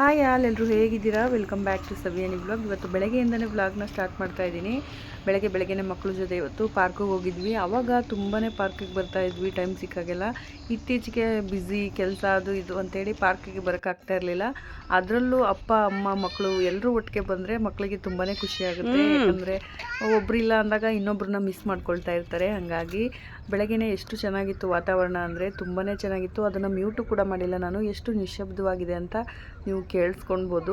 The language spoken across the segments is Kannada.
ಹಾಯ್ ಎಲ್ಲರೂ ಹೇಗಿದ್ದೀರಾ? Welcome back to Saviyani vlog. ಇವತ್ತು ಬೆಳಗ್ಗೆಯಿಂದನೇ ವ್ಲಾಗ್ನ ಸ್ಟಾರ್ಟ್ ಮಾಡ್ತಾ ಇದ್ದೀನಿ. ಬೆಳಗ್ಗೆನೇ ಮಕ್ಕಳ ಜೊತೆ ಇವತ್ತು ಪಾರ್ಕಿಗೆ ಹೋಗಿದ್ವಿ. ಆವಾಗ ತುಂಬಾ ಪಾರ್ಕಿಗೆ ಬರ್ತಾ ಇದ್ವಿ ಟೈಮ್ ಸಿಕ್ಕಾಗೆಲ್ಲ. ಇತ್ತೀಚೆಗೆ ಬ್ಯುಸಿ ಕೆಲಸ ಅದು ಇದು ಅಂತೇಳಿ ಪಾರ್ಕಿಗೆ ಬರೋಕ್ಕಾಗ್ತಾ ಇರಲಿಲ್ಲ. ಅದರಲ್ಲೂ ಅಪ್ಪ ಅಮ್ಮ ಮಕ್ಕಳು ಎಲ್ಲರೂ ಒಟ್ಟಿಗೆ ಬಂದರೆ ಮಕ್ಕಳಿಗೆ ತುಂಬಾ ಖುಷಿ ಆಗುತ್ತೆ. ಯಾಕಂದರೆ ಒಬ್ಬರಿಲ್ಲ ಅಂದಾಗ ಇನ್ನೊಬ್ಬರನ್ನ ಮಿಸ್ ಮಾಡ್ಕೊಳ್ತಾ ಇರ್ತಾರೆ. ಹಾಗಾಗಿ ಬೆಳಗ್ಗೆನೇ ಎಷ್ಟು ಚೆನ್ನಾಗಿತ್ತು ವಾತಾವರಣ ಅಂದರೆ ತುಂಬಾ ಚೆನ್ನಾಗಿತ್ತು. ಅದನ್ನು ಮ್ಯೂಟು ಕೂಡ ಮಾಡಿಲ್ಲ ನಾನು. ಎಷ್ಟು ನಿಶ್ಶಬ್ದವಾಗಿದೆ ಅಂತ ನೀವು ಕೇಳಿಸ್ಕೊಳ್ಬೋದು.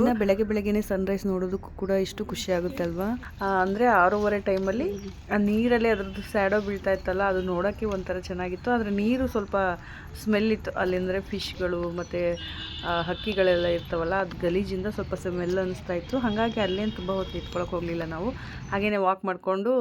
ಬೆಳಗ್ಗೆನೇ ಸನ್ರೈಸ್ ನೋಡೋದಕ್ಕೂ ಕೂಡ ಎಷ್ಟು ಖುಷಿ ಆಗುತ್ತೆ ಅಲ್ವಾ? ಅಂದರೆ 6:30 ಟೈಮಲ್ಲಿ ಆ ನೀರಲ್ಲಿ ಅದರದ್ದು ಸ್ಯಾಡೋ ಬೀಳ್ತಾ ಇತ್ತಲ್ಲ, ಅದು ನೋಡೋಕ್ಕೆ ಒಂಥರ ಚೆನ್ನಾಗಿತ್ತು. ಆದರೆ ನೀರು ಸ್ವಲ್ಪ ಸ್ಮೆಲ್ ಇತ್ತು ಅಲ್ಲಿ. ಅಂದರೆ ಫಿಶ್ಗಳು ಮತ್ತು ಹಕ್ಕಿಗಳೆಲ್ಲ ಇರ್ತಾವಲ್ಲ, ಅದು ಗಲೀಜಿಂದ ಸ್ವಲ್ಪ ಸ್ಮೆಲ್ ಅನಿಸ್ತಾ ಇತ್ತು. ಹಾಗಾಗಿ ಅಲ್ಲೇನು ತುಂಬ ಹೊತ್ತು ನಿಂತ್ಕೊಳ್ಳೋಕೆ ಹೋಗಲಿಲ್ಲ ನಾವು. ಹಾಗೇ ವಾಕ್ ಮಾಡಿಕೊಂಡು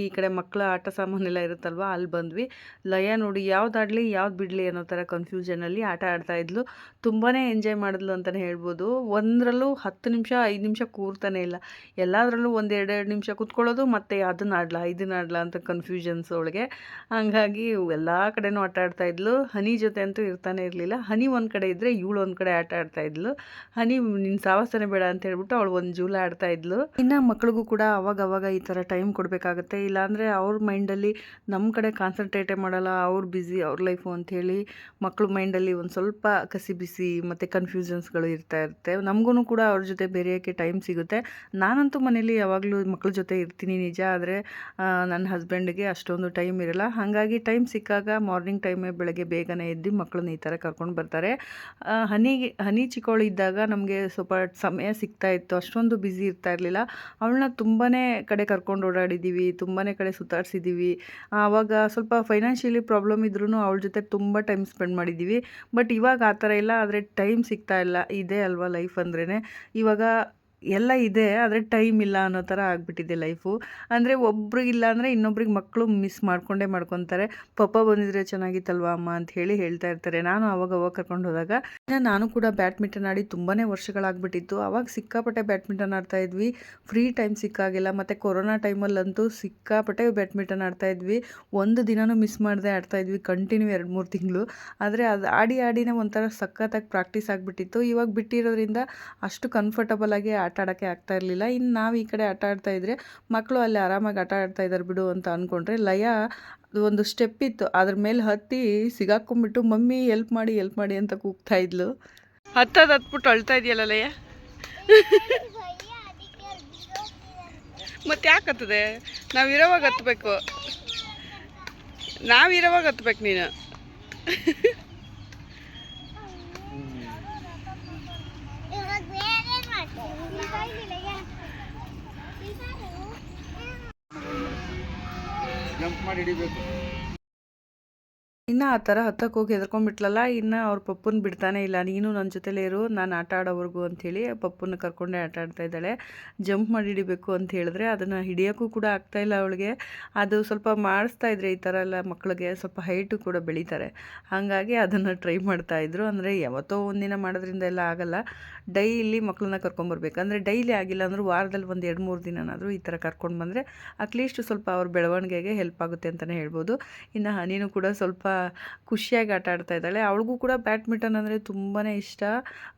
ಈ ಕಡೆ ಮಕ್ಕಳ ಆಟ ಸಾಮಾನೆಲ್ಲ ಇರುತ್ತಲ್ವ, ಅಲ್ಲಿ ಬಂದ್ವಿ. ಲಯ ನೋಡಿ ಯಾವ್ದು ಆಡಲಿ ಯಾವ್ದು ಬಿಡಲಿ ಅನ್ನೋ ಥರ ಕನ್ಫ್ಯೂಷನಲ್ಲಿ ಆಟ ಆಡ್ತಾ ಇದ್ಲು. ತುಂಬಾ ಎಂಜಾಯ್ ಮಾಡಿದ್ಲು ಅಂತಲೇ ಹೇಳ್ಬೋದು. ಒಂದರಲ್ಲೂ 10 ನಿಮಿಷ 5 ನಿಮಿಷ ಕೂರ್ತಾನೆ ಇಲ್ಲ. ಎಲ್ಲದರಲ್ಲೂ ಒಂದೆರಡು ನಿಮಿಷ ಕೂತ್ಕೊಳ್ಳೋದು, ಮತ್ತು ಅದನ್ನ ಆಡ್ಲಾ ಅಂತ ಕನ್ಫ್ಯೂಷನ್ಸ್ ಅವಳಿಗೆ. ಹಂಗಾಗಿ ಎಲ್ಲ ಕಡೆನೂ ಆಟ ಆಡ್ತಾ ಇದ್ಲು. ಹನಿ ಜೊತೆ ಅಂತೂ ಇರ್ತಾನೆ ಇರಲಿಲ್ಲ. ಹನಿ ಒಂದು ಕಡೆ ಇದ್ದರೆ ಇವಳು ಒಂದು ಕಡೆ ಆಟ ಆಡ್ತಾ ಇದ್ಲು. ಹನಿ ನಿನ್ನ ಸಾವಾಸನೆ ಬೇಡ ಅಂತ ಹೇಳ್ಬಿಟ್ಟು ಅವಳು ಒಂದು ಜೂಲ ಆಡ್ತಾ ಇದ್ಲು. ಇನ್ನು ಮಕ್ಳಿಗೂ ಕೂಡ ಅವಾಗ ಈ ಥರ ಟೈಮ್ ಕೊಡಬೇಕಾಗತ್ತೆ. ಇಲ್ಲಾಂದರೆ ಅವ್ರ ಮೈಂಡಲ್ಲಿ ನಮ್ಮ ಕಡೆ ಕಾನ್ಸಂಟ್ರೇಟೇ ಮಾಡಲ್ಲ. ಅವ್ರು ಬ್ಯುಸಿ ಅವ್ರ ಲೈಫು ಅಂಥೇಳಿ ಮಕ್ಕಳು ಮೈಂಡಲ್ಲಿ ಒಂದು ಸ್ವಲ್ಪ ಕಸಿ ಬಿಸಿ ಮತ್ತು ಕನ್ಫ್ಯೂಷನ್ಸ್ಗಳು ಇರುತ್ತೆ. ನಮಗೂ ಕೂಡ ಅವ್ರ ಜೊತೆ ಬೆರೆಯೋಕ್ಕೆ ಟೈಮ್ ಸಿಗುತ್ತೆ. ನಾನಂತೂ ಮನೇಲಿ ಯಾವಾಗಲೂ ಮಕ್ಕಳ ಜೊತೆ ಇರ್ತೀನಿ ನಿಜ. ಆದರೆ ನನ್ನ ಹಸ್ಬೆಂಡ್ಗೆ ಅಷ್ಟೊಂದು ಟೈಮ್ ಇರಲ್ಲ. ಹಾಗಾಗಿ ಟೈಮ್ ಸಿಕ್ಕಾಗ ಮಾರ್ನಿಂಗ್ ಟೈಮೇ ಬೆಳಗ್ಗೆ ಬೇಗನೆ ಎದ್ದು ಮಕ್ಕಳನ್ನ ಈ ಥರ ಕರ್ಕೊಂಡು ಬರ್ತಾರೆ. ಹನಿ ಚಿಕ್ಕವಳು ಇದ್ದಾಗ ನಮಗೆ ಸ್ವಲ್ಪ ಸಮಯ ಸಿಗ್ತಾ ಇತ್ತು. ಅಷ್ಟೊಂದು ಬ್ಯುಸಿ ಇರ್ತಾ ಇರಲಿಲ್ಲ. ಅವಳನ್ನ ತುಂಬಾ ಕಡೆ ಕರ್ಕೊಂಡು ಓಡಾಡಿದ್ದೀವಿ, ತುಂಬಾ ಕಡೆ ಸುತ್ತಾಡಿಸಿದ್ದೀವಿ. ಆವಾಗ ಸ್ವಲ್ಪ ಫೈನಾನ್ಷಿಯಲಿ ಪ್ರಾಬ್ಲಮ್ ಇದ್ರೂ ಅವಳ ಜೊತೆ ತುಂಬ ಟೈಮ್ ಸ್ಪೆಂಡ್ ಮಾಡಿದ್ದೀವಿ. ಬಟ್ ಇವಾಗ ಆ ಥರ ಇಲ್ಲ. ಆದರೆ ಟೈಮ್ ಸಿಗ್ತಾ ಇಲ್ಲ. ಇದೇ ಅಲ್ವಾ ಲೈಫ್ ಅಂದ್ರೇ. ಇವಾಗ ಎಲ್ಲ ಇದೆ, ಆದರೆ ಟೈಮ್ ಇಲ್ಲ ಅನ್ನೋ ಥರ ಆಗಿಬಿಟ್ಟಿದೆ ಲೈಫು. ಅಂದರೆ ಒಬ್ರಿಗಿಲ್ಲ ಅಂದರೆ ಇನ್ನೊಬ್ರಿಗೆ ಮಕ್ಕಳು ಮಿಸ್ ಮಾಡ್ಕೊತಾರೆ. ಪಪ್ಪ ಬಂದಿದ್ರೆ ಚೆನ್ನಾಗಿತ್ತಲ್ವ ಅಮ್ಮ ಅಂತ ಹೇಳ್ತಾ ಇರ್ತಾರೆ. ನಾನು ಅವಾಗ ಕರ್ಕೊಂಡು ಹೋದಾಗ ನಾನು ಕೂಡ ಬ್ಯಾಡ್ಮಿಂಟನ್ ಆಡಿ ತುಂಬಾ ವರ್ಷಗಳಾಗ್ಬಿಟ್ಟಿತ್ತು. ಅವಾಗ ಸಿಕ್ಕಾಪಟ್ಟೆ ಬ್ಯಾಡ್ಮಿಂಟನ್ ಆಡ್ತಾ ಇದ್ವಿ. ಫ್ರೀ ಟೈಮ್ ಸಿಕ್ಕಾಗಿಲ್ಲ. ಮತ್ತು ಕೊರೋನಾ ಟೈಮಲ್ಲಂತೂ ಸಿಕ್ಕಾಪಟ್ಟೆ ಬ್ಯಾಡ್ಮಿಂಟನ್ ಆಡ್ತಾ ಇದ್ವಿ. ಒಂದು ದಿನನೂ ಮಿಸ್ ಮಾಡದೆ ಆಡ್ತಾ ಇದ್ವಿ ಕಂಟಿನ್ಯೂ 2-3 ತಿಂಗಳು. ಆದರೆ ಅದು ಆಡಿನೇ ಒಂಥರ ಸಖತ್ತಾಗಿ ಪ್ರಾಕ್ಟೀಸ್ ಆಗಿಬಿಟ್ಟಿತ್ತು. ಇವಾಗ ಬಿಟ್ಟಿರೋದ್ರಿಂದ ಅಷ್ಟು ಕಂಫರ್ಟಬಲ್ ಆಗಿ ಆಟ ಆಡೋಕ್ಕೆ ಆಗ್ತಾ ಇರಲಿಲ್ಲ. ಇನ್ನು ನಾವು ಈ ಕಡೆ ಆಟ ಆಡ್ತಾ ಇದ್ರೆ ಮಕ್ಕಳು ಅಲ್ಲಿ ಆರಾಮಾಗಿ ಆಟ ಆಡ್ತಾ ಇದ್ದಾರೆ ಬಿಡು ಅಂತ ಅಂದ್ಕೊಂಡ್ರೆ, ಲಯ ಒಂದು ಸ್ಟೆಪ್ ಇತ್ತು, ಅದ್ರ ಮೇಲೆ ಹತ್ತಿ ಸಿಗಾಕೊಂಡ್ಬಿಟ್ಟು ಮಮ್ಮಿ ಹೆಲ್ಪ್ ಮಾಡಿ ಅಂತ ಕೂಗ್ತಾ ಇದ್ಲು. ಹತ್ಬಿಟ್ಟು ಅಳ್ತಾ ಇದೆಯಲ್ಲ ಲಯ. ಮತ್ತೆ ಯಾಕೆ ಹತ್ತದೆ? ನಾವಿರೋವಾಗ ಹತ್ಬೇಕು ನೀನು. ಜಂಪ್ ಮಾಡಿ ಹಿಡಿಬೇಕು. ಇನ್ನು ಆ ಥರ ಹತ್ತಕ್ಕೆ ಹೋಗಿ ಹೆದರ್ಕೊಂಡ್ಬಿಟ್ಲಲ್ಲ. ಇನ್ನು ಅವ್ರ ಪಪ್ಪನ ಬಿಡ್ತಾನೆ ಇಲ್ಲ. ನೀನು ನನ್ನ ಜೊತೆಲೇ ಇರು, ನಾನು ಆಟ ಆಡೋವರೆಗೂ ಅಂಥೇಳಿ ಪಪ್ಪನ ಕರ್ಕೊಂಡೇ ಆಟ ಆಡ್ತಾ ಇದ್ದಾಳೆ. ಜಂಪ್ ಮಾಡಿ ಹಿಡಿಬೇಕು ಅಂತ ಹೇಳಿದ್ರೆ ಅದನ್ನು ಹಿಡಿಯೋಕ್ಕೂ ಕೂಡ ಆಗ್ತಾಯಿಲ್ಲ ಅವಳಿಗೆ. ಅದು ಸ್ವಲ್ಪ ಮಾಡಿಸ್ತಾ ಇದ್ರೆ ಈ ಥರ ಎಲ್ಲ ಮಕ್ಕಳಿಗೆ ಸ್ವಲ್ಪ ಹೈಟು ಕೂಡ ಬೆಳೀತಾರೆ. ಹಾಗಾಗಿ ಅದನ್ನು ಟ್ರೈ ಮಾಡ್ತಾಯಿದ್ರು. ಅಂದರೆ ಯಾವತ್ತೋ ಒಂದಿನ ಮಾಡೋದ್ರಿಂದ ಎಲ್ಲ ಆಗಲ್ಲ. ಡೈಲಿ ಮಕ್ಕಳನ್ನ ಕರ್ಕೊಂಬರ್ಬೇಕು. ಅಂದರೆ ಡೈಲಿ ಆಗಿಲ್ಲ ಅಂದರೂ ವಾರದಲ್ಲಿ ಒಂದು 2-3 ದಿನನಾದರೂ ಈ ಥರ ಕರ್ಕೊಂಡು ಬಂದರೆ ಅಟ್ಲೀಸ್ಟ್ ಸ್ವಲ್ಪ ಅವ್ರ ಬೆಳವಣಿಗೆಗೆ ಹೆಲ್ಪ್ ಆಗುತ್ತೆ ಅಂತಲೇ ಹೇಳ್ಬೋದು. ಇನ್ನು ಹನಿನೂ ಕೂಡ ಸ್ವಲ್ಪ ಖುಷಿಯಾಗಿ ಆಟ ಆಡ್ತಾ ಇದ್ದಾಳೆ. ಅವಳಿಗೂ ಕೂಡ ಬ್ಯಾಡ್ಮಿಂಟನ್ ಅಂದರೆ ತುಂಬಾ ಇಷ್ಟ.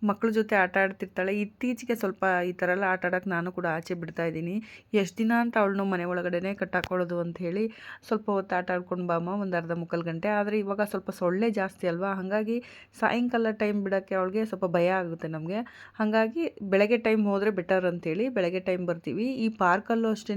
ಮಕ್ಕಳ ಜೊತೆ ಆಟ ಆಡ್ತಿರ್ತಾಳೆ. ಇತ್ತೀಚೆಗೆ ಸ್ವಲ್ಪ ಈ ಥರ ಎಲ್ಲ ಆಟ ಆಡೋಕ್ಕೆ ನಾನು ಕೂಡ ಆಚೆ ಬಿಡ್ತಾ ಇದ್ದೀನಿ. ಎಷ್ಟು ದಿನ ಅಂತ ಅವಳನ್ನು ಮನೆ ಒಳಗಡೆ ಕಟ್ಟಾಕೊಳ್ಳೋದು ಅಂಥೇಳಿ ಸ್ವಲ್ಪ ಹೊತ್ತು ಆಟ ಆಡ್ಕೊಂಡು ಬಾಮ್ಮ ಒಂದು ಅರ್ಧ ಮುಕ್ಕಾಲು ಗಂಟೆ. ಆದರೆ ಇವಾಗ ಸ್ವಲ್ಪ ಸೊಳ್ಳೆ ಜಾಸ್ತಿ ಅಲ್ವಾ, ಹಾಗಾಗಿ ಸಾಯಂಕಾಲ ಟೈಮ್ ಬಿಡೋಕ್ಕೆ ಅವಳಿಗೆ ಸ್ವಲ್ಪ ಭಯ ಆಗುತ್ತೆ ನಮಗೆ. ಹಾಗಾಗಿ ಬೆಳಗ್ಗೆ ಟೈಮ್ ಹೋದರೆ ಬೆಟರ್ ಅಂಥೇಳಿ ಬೆಳಗ್ಗೆ ಟೈಮ್ ಬರ್ತೀವಿ. ಈ ಪಾರ್ಕಲ್ಲೂ ಅಷ್ಟೇ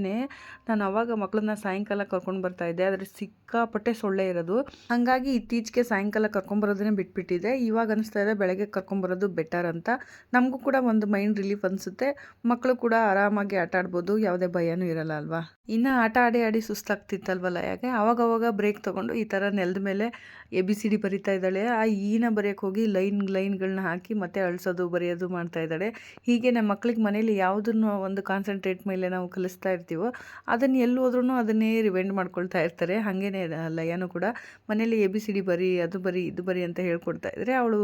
ನಾನು ಅವಾಗ ಮಕ್ಕಳನ್ನ ಸಾಯಂಕಾಲ ಕರ್ಕೊಂಡು ಬರ್ತಾಯಿದ್ದೆ. ಆದರೆ ಸಿಕ್ಕಾಪಟ್ಟೆ ಸೊಳ್ಳೆ ಇರೋದು. ಹಾಗಾಗಿ ಇತ್ತೀಚೆಗೆ ಸಾಯಂಕಾಲ ಕರ್ಕೊಂಬರೋದನ್ನೇ ಬಿಟ್ಬಿಟ್ಟಿದೆ. ಇವಾಗ ಅನಿಸ್ತಾ ಇದೆ ಬೆಳಗ್ಗೆ ಕರ್ಕೊಂಬರೋದು ಬೆಟರ್ ಅಂತ. ನಮಗೂ ಕೂಡ ಒಂದು ಮೈಂಡ್ ರಿಲೀಫ್ ಅನಿಸುತ್ತೆ. ಮಕ್ಕಳು ಕೂಡ ಆರಾಮಾಗಿ ಆಟ ಆಡ್ಬೋದು, ಯಾವುದೇ ಭಯನೂ ಇರಲ್ಲ ಅಲ್ವಾ. ಇನ್ನು ಆಟ ಆಡಿ ಸುಸ್ತಾಗ್ತಿತ್ತಲ್ವಲ್ಲ, ಯಾಕೆ ಅವಾಗವಾಗ ಬ್ರೇಕ್ ತೊಗೊಂಡು ಈ ಥರ ನೆಲದ ಮೇಲೆ ABCD ಬರಿತಾ ಇದ್ದಾಳೆ. ಆ ಈನ ಬರೆಯೋಕ್ಕೆ ಹೋಗಿ ಲೈನ್ಗಳನ್ನ ಹಾಕಿ ಮತ್ತೆ ಅಳಿಸೋದು ಬರೆಯೋದು ಮಾಡ್ತಾ ಇದ್ದಾಳೆ. ಹೀಗೆ ನಮ್ಮ ಮಕ್ಕಳಿಗೆ ಮನೇಲಿ ಯಾವುದನ್ನು ಒಂದು ಕಾನ್ಸಂಟ್ರೇಟ್ ಮೇಲೆ ನಾವು ಕಲಿಸ್ತಾ ಇರ್ತೀವೋ ಅದನ್ನು ಎಲ್ಲಿ ಹೋದ್ರೂ ಅದನ್ನೇ ರಿವೈಂಡ್ ಮಾಡ್ಕೊಳ್ತಾ ಇರ್ತಾರೆ. ಹಾಗೇನೆ ಲಯನೂ ಕೂಡ ಮನೇಲಿ ABCD ಬರಿ, ಅದು ಬರಿ, ಇದು ಬರಿ ಅಂತ ಹೇಳ್ಕೊಡ್ತಾ ಇದ್ದರೆ ಅವಳು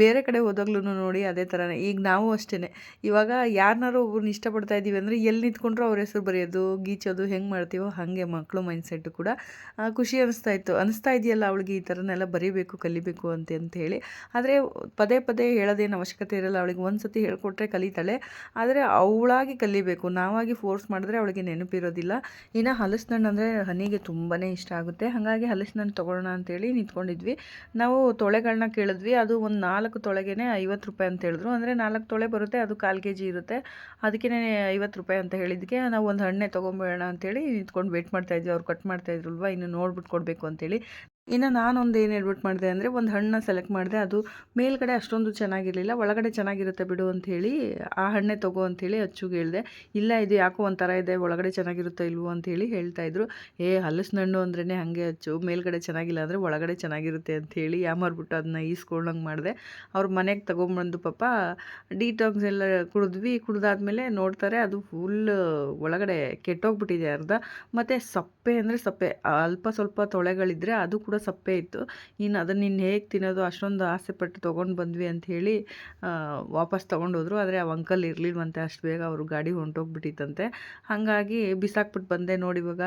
ಬೇರೆ ಕಡೆ ಹೋದಾಗ್ಲೂ ನೋಡಿ ಅದೇ ಥರನೇ. ಈಗ ನಾವು ಅಷ್ಟೇ, ಇವಾಗ ಯಾರನ್ನಾರು ಒಬ್ರನ್ನ ಇಷ್ಟಪಡ್ತಾ ಇದ್ದೀವಿ ಅಂದರೆ ಎಲ್ಲಿ ನಿಂತ್ಕೊಂಡ್ರು ಅವ್ರ ಹೆಸರು ಬರೆಯೋದು, ಗೀಚೋದು ಹೆಂಗೆ ಮಾಡ್ತೀವೋ ಹಾಗೆ ಮಕ್ಕಳು ಮೈಂಡ್ಸೆಟ್ಟು ಕೂಡ. ಖುಷಿ ಅನಿಸ್ತಾ ಇದೆಯಲ್ಲ ಅವಳಿಗೆ ಈ ಥರನೆಲ್ಲ ಬರೀಬೇಕು, ಕಲಿಬೇಕು ಅಂತ ಹೇಳಿ. ಆದರೆ ಪದೇ ಪದೇ ಹೇಳೋದೇನು ಅವಶ್ಯಕತೆ ಇರಲ್ಲ, ಅವಳಿಗೆ ಒಂದು ಸತಿ ಹೇಳ್ಕೊಟ್ರೆ ಕಲಿತಾಳೆ. ಆದರೆ ಅವಳಾಗಿ ಕಲಿಬೇಕು, ನಾವಾಗಿ ಫೋರ್ಸ್ ಮಾಡಿದ್ರೆ ಅವಳಿಗೆ ನೆನಪಿರೋದಿಲ್ಲ. ಇನ್ನು ಹಲಸಿನಣ್ಣು ಅಂದರೆ ಹನಿಗೆ ತುಂಬಾ ಇಷ್ಟ ಆಗುತ್ತೆ. ಹಾಗಾಗಿ ಹಲಸಿನಣ್ಣು ತೊಗೊಳ್ಳೋಣ ಅಂತೇಳಿ ನಿಂತ್ಕೊಂಡಿದ್ವಿ. ನಾವು ತೊಳೆಗಳನ್ನ ಕೇಳಿದ್ವಿ. ಅದು ಒಂದು 4 ತೊಳೆಗೆ 50 ರೂಪಾಯಿ ಅಂತ ಹೇಳಿದ್ರು. ಅಂದರೆ 4 ತೊಳೆ ಬರುತ್ತೆ, ಅದು 1/4 kg ಇರುತ್ತೆ. ಅದಕ್ಕೇ 50 ರೂಪಾಯಿ ಅಂತ ಹೇಳಿದ್ದಕ್ಕೆ ನಾವು ಒಂದು ಹಣ್ಣೆ ತೊಗೊಂಬೇಡ ಅಂತೇಳಿ ನಿಂತ್ಕೊಂಡು ವೇಟ್ ಮಾಡ್ತಾಯಿದ್ವಿ. ಅವ್ರು ಕಟ್ ಮಾಡ್ತಾಯಿದ್ರಲ್ವ, ಇನ್ನು ನೋಡ್ಬಿಟ್ಟು ಕೊಡಬೇಕು ಅಂತೇಳಿ. ಇನ್ನು ನಾನೊಂದು ಏನು ಹೇಳ್ಬಿಟ್ಟು ಮಾಡಿದೆ ಅಂದರೆ ಒಂದು ಹಣ್ಣನ್ನ ಸೆಲೆಕ್ಟ್ ಮಾಡಿದೆ. ಅದು ಮೇಲ್ಗಡೆ ಅಷ್ಟೊಂದು ಚೆನ್ನಾಗಿರಲಿಲ್ಲ, ಒಳಗಡೆ ಚೆನ್ನಾಗಿರುತ್ತೆ ಬಿಡು ಅಂಥೇಳಿ ಆ ಹಣ್ಣೆ ತೊಗೋ ಅಂಥೇಳಿ ಅಚ್ಚುಗೆ ಹೇಳಿದೆ. ಇಲ್ಲ ಇದು ಯಾಕೋ ಒಂಥರ ಇದೆ, ಒಳಗಡೆ ಚೆನ್ನಾಗಿರುತ್ತೋ ಇಲ್ವೋ ಅಂಥೇಳಿ ಹೇಳ್ತಾಯಿದ್ರು. ಹಲಸಿನ ಹಣ್ಣು ಅಂದ್ರೇ ಹಾಗೆ ಅಚ್ಚು, ಮೇಲ್ಗಡೆ ಚೆನ್ನಾಗಿಲ್ಲ ಅಂದರೆ ಒಳಗಡೆ ಚೆನ್ನಾಗಿರುತ್ತೆ ಅಂಥೇಳಿ ಯಾಮಾರ್ಬಿಟ್ಟು ಅದನ್ನ ಈಸ್ಕೊಳ್ಳಂಗೆ ಮಾಡಿದೆ. ಅವ್ರ ಮನೆಗೆ ತೊಗೊಂಬಂದು ಪಾಪ ಡಿಟಾಕ್ಸ್ ಎಲ್ಲ ಕುಡಿದಾದ್ಮೇಲೆ ನೋಡ್ತಾರೆ ಅದು ಫುಲ್ ಒಳಗಡೆ ಕೆಟ್ಟೋಗ್ಬಿಟ್ಟಿದೆ ಅರ್ಧ. ಮತ್ತು ಸಪ್ಪೆ ಅಂದರೆ ಸಪ್ಪೆ, ಅಲ್ಪ ಸ್ವಲ್ಪ ತೊಳೆಗಳಿದ್ದರೆ ಅದು ಕೂಡ ಸಪ್ಪೆ ಇತ್ತು. ಇನ್ನು ಅದನ್ನು ಹೇಗೆ ತಿನ್ನೋದು, ಅಷ್ಟೊಂದು ಆಸೆ ಪಟ್ಟು ತೊಗೊಂಡು ಬಂದ್ವಿ ಅಂಥೇಳಿ ವಾಪಸ್ ತೊಗೊಂಡೋದ್ರು. ಆದರೆ ಆ ಅಂಕಲ್ ಇರಲಿಲ್ವಂತೆ, ಅಷ್ಟು ಬೇಗ ಅವರು ಗಾಡಿ ಹೊಂಟೋಗ್ಬಿಟ್ಟಿತ್ತಂತೆ. ಹಾಗಾಗಿ ಬಿಸಾಕ್ಬಿಟ್ಟು ಬಂದೆ. ನೋಡಿ ಇವಾಗ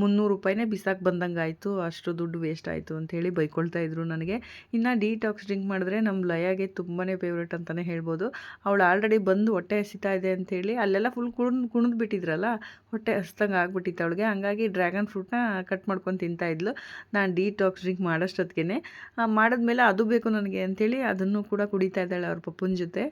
300 ರೂಪಾಯಿನೇ ಬಿಸಾಕಿ ಬಂದಂಗೆ ಆಯಿತು, ಅಷ್ಟು ದುಡ್ಡು ವೇಸ್ಟ್ ಆಯಿತು ಅಂಥೇಳಿ ಬೈಕೊಳ್ತಾ ಇದ್ರು ನನಗೆ. ಇನ್ನು ಡಿಟಾಕ್ಸ್ ಡ್ರಿಂಕ್ ಮಾಡಿದ್ರೆ ನಮ್ಮ ಲಯಾಗೆ ತುಂಬಾ ಫೇವ್ರೇಟ್ ಅಂತಲೇ ಹೇಳ್ಬೋದು. ಅವಳು ಆಲ್ರೆಡಿ ಬಂದು ಹೊಟ್ಟೆ ಹಸಿತಾ ಇದೆ ಅಂಥೇಳಿ ಅಲ್ಲೆಲ್ಲ ಫುಲ್ ಕುಣಿದು ಬಿಟ್ಟಿದ್ರಲ್ಲ, ಹೊಟ್ಟೆ ಹಸ್ದಂಗೆ ಆಗ್ಬಿಟ್ಟಿತ್ತು ಅವಳಿಗೆ. ಹಂಗಾಗಿ ಡ್ರ್ಯಾಗನ್ ಫ್ರೂಟ್ನ ಕಟ್ ಮಾಡ್ಕೊಂಡು ತಿಂತಾಯಿದ್ಲು. ನಾನು ಡಿಟಾಕ್ಸ್ ಡ್ರಿಂಕ್ ಮಾಡೋಷ್ಟೊತ್ತಿಗೆ ಮಾಡಿದ್ಮೇಲೆ ಅದು ಬೇಕು ನನಗೆ ಅಂಥೇಳಿ ಅದನ್ನು ಕೂಡ ಕುಡಿತಾ ಇದ್ದಾಳೆ ಅವ್ರ ಪಪ್ಪನ ಜೊತೆ.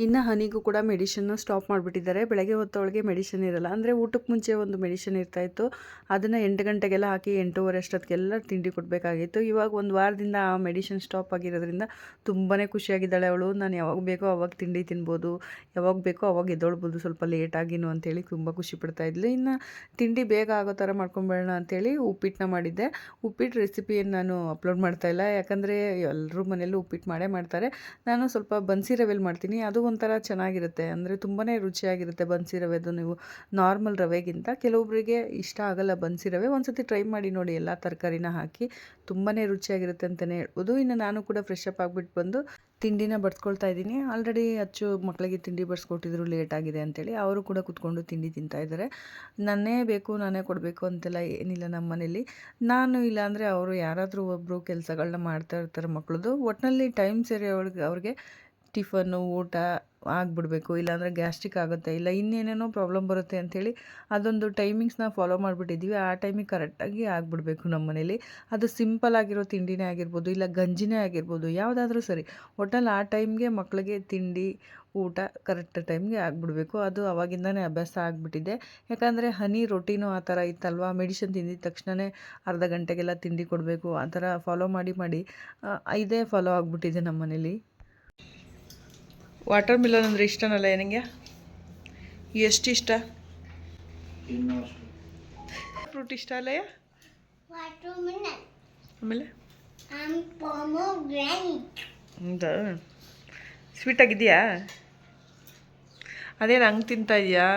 ಇನ್ನು ಹನಿಗೂ ಕೂಡ ಮೆಡಿಷನ್ನು ಸ್ಟಾಪ್ ಮಾಡಿಬಿಟ್ಟಿದ್ದಾರೆ. ಬೆಳಗ್ಗೆ ಹೊತ್ತೊಳಗೆ ಮೆಡಿಷನ್ ಇರಲ್ಲ, ಅಂದರೆ ಊಟಕ್ಕೆ ಮುಂಚೆ ಒಂದು ಮೆಡಿಷನ್ ಇರ್ತಾಯಿತ್ತು, ಅದನ್ನು 8 ಗಂಟೆಗೆಲ್ಲ ಹಾಕಿ 8:30 ಅಷ್ಟೊತ್ತಿಗೆಲ್ಲ ತಿಂಡಿ ಕೊಡಬೇಕಾಗಿತ್ತು. ಇವಾಗ ಒಂದು ವಾರದಿಂದ ಆ ಮೆಡಿಷನ್ ಸ್ಟಾಪ್ ಆಗಿರೋದ್ರಿಂದ ತುಂಬಾ ಖುಷಿಯಾಗಿದ್ದಾಳೆ ಅವಳು. ನಾನು ಯಾವಾಗ ಬೇಕೋ ಅವಾಗ ತಿಂಡಿ ತಿನ್ಬೋದು, ಯಾವಾಗ ಬೇಕೋ ಅವಾಗ ಎದ್ದೊಳ್ಬೋದು, ಸ್ವಲ್ಪ ಲೇಟಾಗಿನೂ ಅಂತೇಳಿ ತುಂಬ ಖುಷಿ ಪಡ್ತಾಯಿದ್ಲು. ಇನ್ನು ತಿಂಡಿ ಬೇಗ ಆಗೋ ಥರ ಮಾಡ್ಕೊಂಬೇಡ ಅಂತೇಳಿ ಉಪ್ಪಿಟ್ಟನ್ನ ಮಾಡಿದ್ದೆ. ಉಪ್ಪಿಟ್ಟು ರೆಸಿಪಿಯನ್ನು ನಾನು ಅಪ್ಲೋಡ್ ಮಾಡ್ತಾಯಿಲ್ಲ, ಯಾಕಂದರೆ ಎಲ್ಲರೂ ಮನೆಯಲ್ಲೂ ಉಪ್ಪಿಟ್ಟು ಮಾಡೇ ಮಾಡ್ತಾರೆ. ನಾನು ಸ್ವಲ್ಪ ಬನ್ಸಿ ರವೆಲಿ ಮಾಡ್ತೀನಿ, ಅದು ಒಂಥರ ಚೆನ್ನಾಗಿರುತ್ತೆ, ಅಂದರೆ ತುಂಬಾ ರುಚಿಯಾಗಿರುತ್ತೆ ಬನ್ಸಿ ರವೆದು. ನೀವು ನಾರ್ಮಲ್ ರವೆಗಿಂತ ಕೆಲವೊಬ್ಬರಿಗೆ ಇಷ್ಟ ಆಗಲ್ಲ ಬನ್ಸಿ ರವೆ. ಒಂದು ಸತಿ ಟ್ರೈ ಮಾಡಿ ನೋಡಿ, ಎಲ್ಲ ತರಕಾರಿನ ಹಾಕಿ ತುಂಬಾ ರುಚಿಯಾಗಿರುತ್ತೆ ಅಂತಲೇ ಹೇಳ್ಬೋದು. ಇನ್ನು ನಾನು ಕೂಡ ಫ್ರೆಶ್ ಅಪ್ ಆಗಿಬಿಟ್ಟು ಬಂದು ತಿಂಡಿನ ಬಡಿಸ್ಕೊಳ್ತಾ ಇದ್ದೀನಿ. ಆಲ್ರೆಡಿ ಅಚ್ಚು ಮಕ್ಕಳಿಗೆ ತಿಂಡಿ ಬಡಿಸ್ಕೊಟ್ಟಿದ್ರು, ಲೇಟ್ ಆಗಿದೆ ಅಂತೇಳಿ ಅವರು ಕೂಡ ಕೂತ್ಕೊಂಡು ತಿಂಡಿ ತಿಂತಾಯಿದ್ದಾರೆ. ನನ್ನೇ ಬೇಕು ನಾನೇ ಕೊಡಬೇಕು ಅಂತೆಲ್ಲ ಏನಿಲ್ಲ ನಮ್ಮ ಮನೇಲಿ. ನಾನು ಇಲ್ಲಾಂದರೆ ಅವರು ಯಾರಾದರೂ ಒಬ್ಬರು ಕೆಲಸಗಳನ್ನ ಮಾಡ್ತಾ ಇರ್ತಾರೆ ಮಕ್ಕಳದು. ಒಟ್ಟಿನಲ್ಲಿ ಟೈಮ್ ಸರಿ ಅವ್ರಿಗೆ ಟಿಫನ್ನು ಊಟ ಆಗಿಬಿಡ್ಬೇಕು, ಇಲ್ಲಾಂದರೆ ಗ್ಯಾಸ್ಟ್ರಿಕ್ ಆಗುತ್ತೆ, ಇಲ್ಲ ಇನ್ನೇನೇನೋ ಪ್ರಾಬ್ಲಮ್ ಬರುತ್ತೆ ಅಂಥೇಳಿ ಅದೊಂದು ಟೈಮಿಂಗ್ಸ್ನ ಫಾಲೋ ಮಾಡಿಬಿಟ್ಟಿದ್ದೀವಿ. ಆ ಟೈಮಿಗೆ ಕರೆಕ್ಟಾಗಿ ಆಗಿಬಿಡ್ಬೇಕು ನಮ್ಮ ಮನೇಲಿ. ಅದು ಸಿಂಪಲ್ ಆಗಿರೋ ತಿಂಡಿನೇ ಆಗಿರ್ಬೋದು, ಇಲ್ಲ ಗಂಜಿನೇ ಆಗಿರ್ಬೋದು, ಯಾವುದಾದ್ರೂ ಸರಿ, ಒಟ್ಟಲ್ಲಿ ಆ ಟೈಮ್ಗೆ ಮಕ್ಕಳಿಗೆ ತಿಂಡಿ ಊಟ ಕರೆಕ್ಟ್ ಟೈಮ್ಗೆ ಆಗಿಬಿಡ್ಬೇಕು. ಅದು ಅವಾಗಿಂದನೇ ಅಭ್ಯಾಸ ಆಗಿಬಿಟ್ಟಿದೆ. ಯಾಕಂದರೆ ಹನಿ ರೊಟೀನು ಆ ಥರ ಇತ್ತಲ್ವ, ಮೆಡಿಷನ್ ತಿಂದಿದ ತಕ್ಷಣವೇ ಅರ್ಧ ಗಂಟೆಗೆಲ್ಲ ತಿಂಡಿ ಕೊಡಬೇಕು, ಆ ಥರ ಫಾಲೋ ಮಾಡಿ ಇದೇ ಫಾಲೋ ಆಗಿಬಿಟ್ಟಿದೆ ನಮ್ಮ ಮನೇಲಿ. ವಾಟರ್ ಮಿಲನ್ ಅಂದರೆ ಇಷ್ಟನಲ್ಲ ನನಗೆ, ಎಷ್ಟು ಇಷ್ಟ? ಫ್ರೂಟ್ ಇಷ್ಟ ಅಲ್ಲಯ್ಯ? ಆಮೇಲೆ ಹೌದಾ, ಸ್ವೀಟ್ ಆಗಿದೆಯಾ? ಅದೇನು ಹಂಗೆ ತಿಂತಾ ಇದೆಯಾ?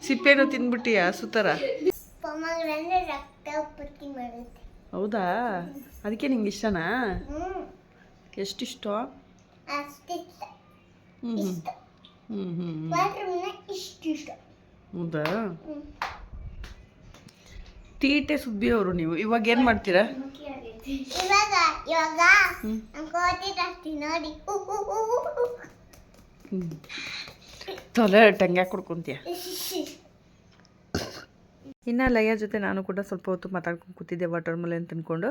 ಸಿಪ್ಪೇನು ತಿಂದ್ಬಿಟ್ಟಿಯಾ ಸುತರ? ಹೌದಾ, ಅದಕ್ಕೆ ನಿಂಗೆ ಇಷ್ಟನಾ? ಎಷ್ಟಿಷ್ಟ? ಹೌದಾ, ತೀಟೆ ಸುಬ್ಬಿ ಅವರು ನೀವು. ಇವಾಗ ಏನು ಮಾಡ್ತೀರಾ? ತಲೆ ಟಂಗ್ಯಾಕೆ ಕೊಡ್ಕೊಂತೀಯ. ಇನ್ನು ಲಯ ಜೊತೆ ನಾನು ಕೂಡ ಸ್ವಲ್ಪ ಹೊತ್ತು ಮಾತಾಡ್ಕೊಂಡು ಕೂತಿದ್ದೆ, ವಾಟರ್ ಮೆಲನ್ ತಿನ್ಕೊಂಡು.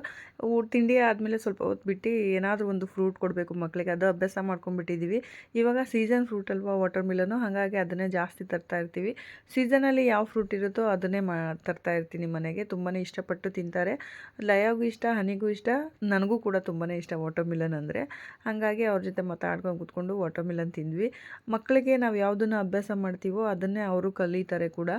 ತಿಂಡಿ ಆದಮೇಲೆ ಸ್ವಲ್ಪ ಹೊತ್ತು ಬಿಟ್ಟು ಏನಾದರೂ ಒಂದು ಫ್ರೂಟ್ ಕೊಡಬೇಕು ಮಕ್ಕಳಿಗೆ, ಅದು ಅಭ್ಯಾಸ ಮಾಡ್ಕೊಂಡ್ಬಿಟ್ಟಿದ್ದೀವಿ. ಇವಾಗ ಸೀಸನ್ ಫ್ರೂಟ್ ಅಲ್ವಾ ವಾಟರ್ ಮೆಲನು, ಹಾಗಾಗಿ ಅದನ್ನೇ ಜಾಸ್ತಿ ತರ್ತಾ ಇರ್ತೀವಿ. ಸೀಸನಲ್ಲಿ ಯಾವ ಫ್ರೂಟ್ ಇರುತ್ತೋ ಅದನ್ನೇ ತರ್ತಾ ಇರ್ತೀನಿ ಮನೆಗೆ. ತುಂಬಾ ಇಷ್ಟಪಟ್ಟು ತಿಂತಾರೆ. ಲಯಾಗೂ ಇಷ್ಟ, ಹನಿಗೂ ಇಷ್ಟ, ನನಗೂ ಕೂಡ ತುಂಬಾ ಇಷ್ಟ ವಾಟರ್ ಮೆಲನ್ ಅಂದರೆ. ಹಾಗಾಗಿ ಅವ್ರ ಜೊತೆ ಮಾತಾಡ್ಕೊಂಡು ಕೂತ್ಕೊಂಡು ವಾಟರ್ ಮೆಲನ್ ತಿಂದ್ವಿ. ಮಕ್ಕಳಿಗೆ ನಾವು ಯಾವುದನ್ನು ಅಭ್ಯಾಸ ಮಾಡ್ತೀವೋ ಅದನ್ನೇ ಅವರು ಕಲಿತಾರೆ ಕೂಡ.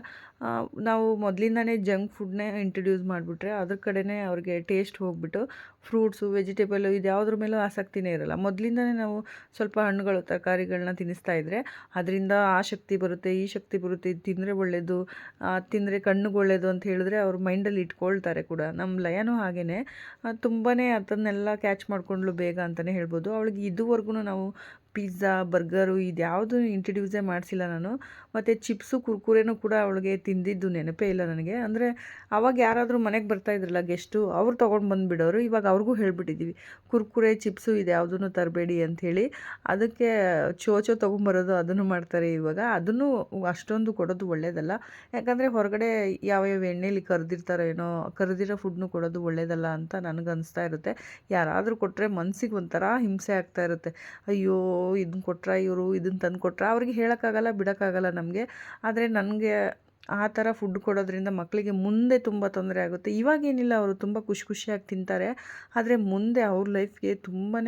ನಾವು ಮೊದಲಿಂದನೇ ಜಂಕ್ ಫುಡ್ನೇ ಇಂಟ್ರಡ್ಯೂಸ್ ಮಾಡಿಬಿಟ್ರೆ ಅದ್ರ ಕಡೆನೇ ಅವ್ರಿಗೆ ಟೇಸ್ಟ್ ಹೋಗ್ಬಿಟ್ಟು ಫ್ರೂಟ್ಸು ವೆಜಿಟೇಬಲು ಇದು ಯಾವುದ್ರ ಮೇಲೂ ಆಸಕ್ತಿನೇ ಇರಲ್ಲ. ಮೊದಲಿಂದನೇ ನಾವು ಸ್ವಲ್ಪ ಹಣ್ಣುಗಳು ತರಕಾರಿಗಳನ್ನ ತಿನ್ನಿಸ್ತಾ ಇದ್ದರೆ ಅದರಿಂದ ಆ ಶಕ್ತಿ ಬರುತ್ತೆ, ಈ ಶಕ್ತಿ ಬರುತ್ತೆ, ಇದು ತಿಂದರೆ ಒಳ್ಳೆಯದು, ತಿಂದರೆ ಕಣ್ಣಿಗೆ ಒಳ್ಳೆಯದು ಅಂತ ಹೇಳಿದ್ರೆ ಅವ್ರ ಮೈಂಡಲ್ಲಿ ಇಟ್ಕೊಳ್ತಾರೆ ಕೂಡ. ನಮ್ಮ ಲಯನೂ ಹಾಗೇ ತುಂಬಾ ಅದನ್ನೆಲ್ಲ ಕ್ಯಾಚ್ ಮಾಡ್ಕೊಂಡ್ಲು ಬೇಗ ಅಂತಲೇ ಹೇಳ್ಬೋದು. ಅವಳಿಗೆ ಇದುವರೆಗೂ ನಾವು ಪಿಜ್ಜಾ ಬರ್ಗರು ಇದ್ಯಾವುದು ಇಂಟ್ರಡ್ಯೂಸೇ ಮಾಡಿಸಿಲ್ಲ ನಾನು. ಮತ್ತು ಚಿಪ್ಸು ಕುರ್ಕುರೆನೂ ಕೂಡ ಅವಳಿಗೆ ತಿಂದಿದ್ದು ನೆನಪೇ ಇಲ್ಲ ನನಗೆ. ಅಂದರೆ ಅವಾಗ ಯಾರಾದರೂ ಮನೆಗೆ ಬರ್ತಾಯಿದ್ರಲ್ಲ ಗೆಸ್ಟು, ಅವ್ರು ತೊಗೊಂಡು ಬಂದುಬಿಡೋರು. ಇವಾಗ ಅವ್ರಿಗೂ ಹೇಳ್ಬಿಟ್ಟಿದ್ದೀವಿ ಕುರ್ಕುರೆ ಚಿಪ್ಸು ಇದ್ಯಾವುದೂ ತರಬೇಡಿ ಅಂಥೇಳಿ. ಅದಕ್ಕೆ ಚೋಚೋ ತೊಗೊಂಬರೋದು ಅದನ್ನು ಮಾಡ್ತಾರೆ ಇವಾಗ. ಅದನ್ನು ಅಷ್ಟೊಂದು ಕೊಡೋದು ಒಳ್ಳೆಯದಲ್ಲ, ಯಾಕಂದರೆ ಹೊರಗಡೆ ಯಾವ್ಯಾವ ಎಣ್ಣೆಲಿ ಕರೆದಿರ್ತಾರೋ ಏನೋ, ಕರೆದಿರೋ ಫುಡ್ನು ಕೊಡೋದು ಒಳ್ಳೆಯದಲ್ಲ ಅಂತ ನನಗೆ ಅನಿಸ್ತಾ ಇರುತ್ತೆ. ಯಾರಾದರೂ ಕೊಟ್ಟರೆ ಮನಸ್ಸಿಗೆ ಒಂಥರ ಹಿಂಸೆ ಆಗ್ತಾ ಇರುತ್ತೆ. ಅಯ್ಯೋ ಇದನ್ನು ಕೊಟ್ರ, ಇವರು ಇದನ್ನು ತಂದು ಕೊಟ್ರ, ಅವ್ರಿಗೆ ಹೇಳೋಕ್ಕಾಗಲ್ಲ ಬಿಡೋಕ್ಕಾಗಲ್ಲ ನಮಗೆ. ಆದರೆ ನನಗೆ ಆ ಥರ ಫುಡ್ ಕೊಡೋದ್ರಿಂದ ಮಕ್ಕಳಿಗೆ ಮುಂದೆ ತುಂಬ ತೊಂದರೆ ಆಗುತ್ತೆ. ಇವಾಗೇನಿಲ್ಲ, ಅವರು ತುಂಬ ಖುಷಿಯಾಗಿ ತಿಂತಾರೆ. ಆದರೆ ಮುಂದೆ ಅವ್ರ ಲೈಫ್ಗೆ ತುಂಬಾ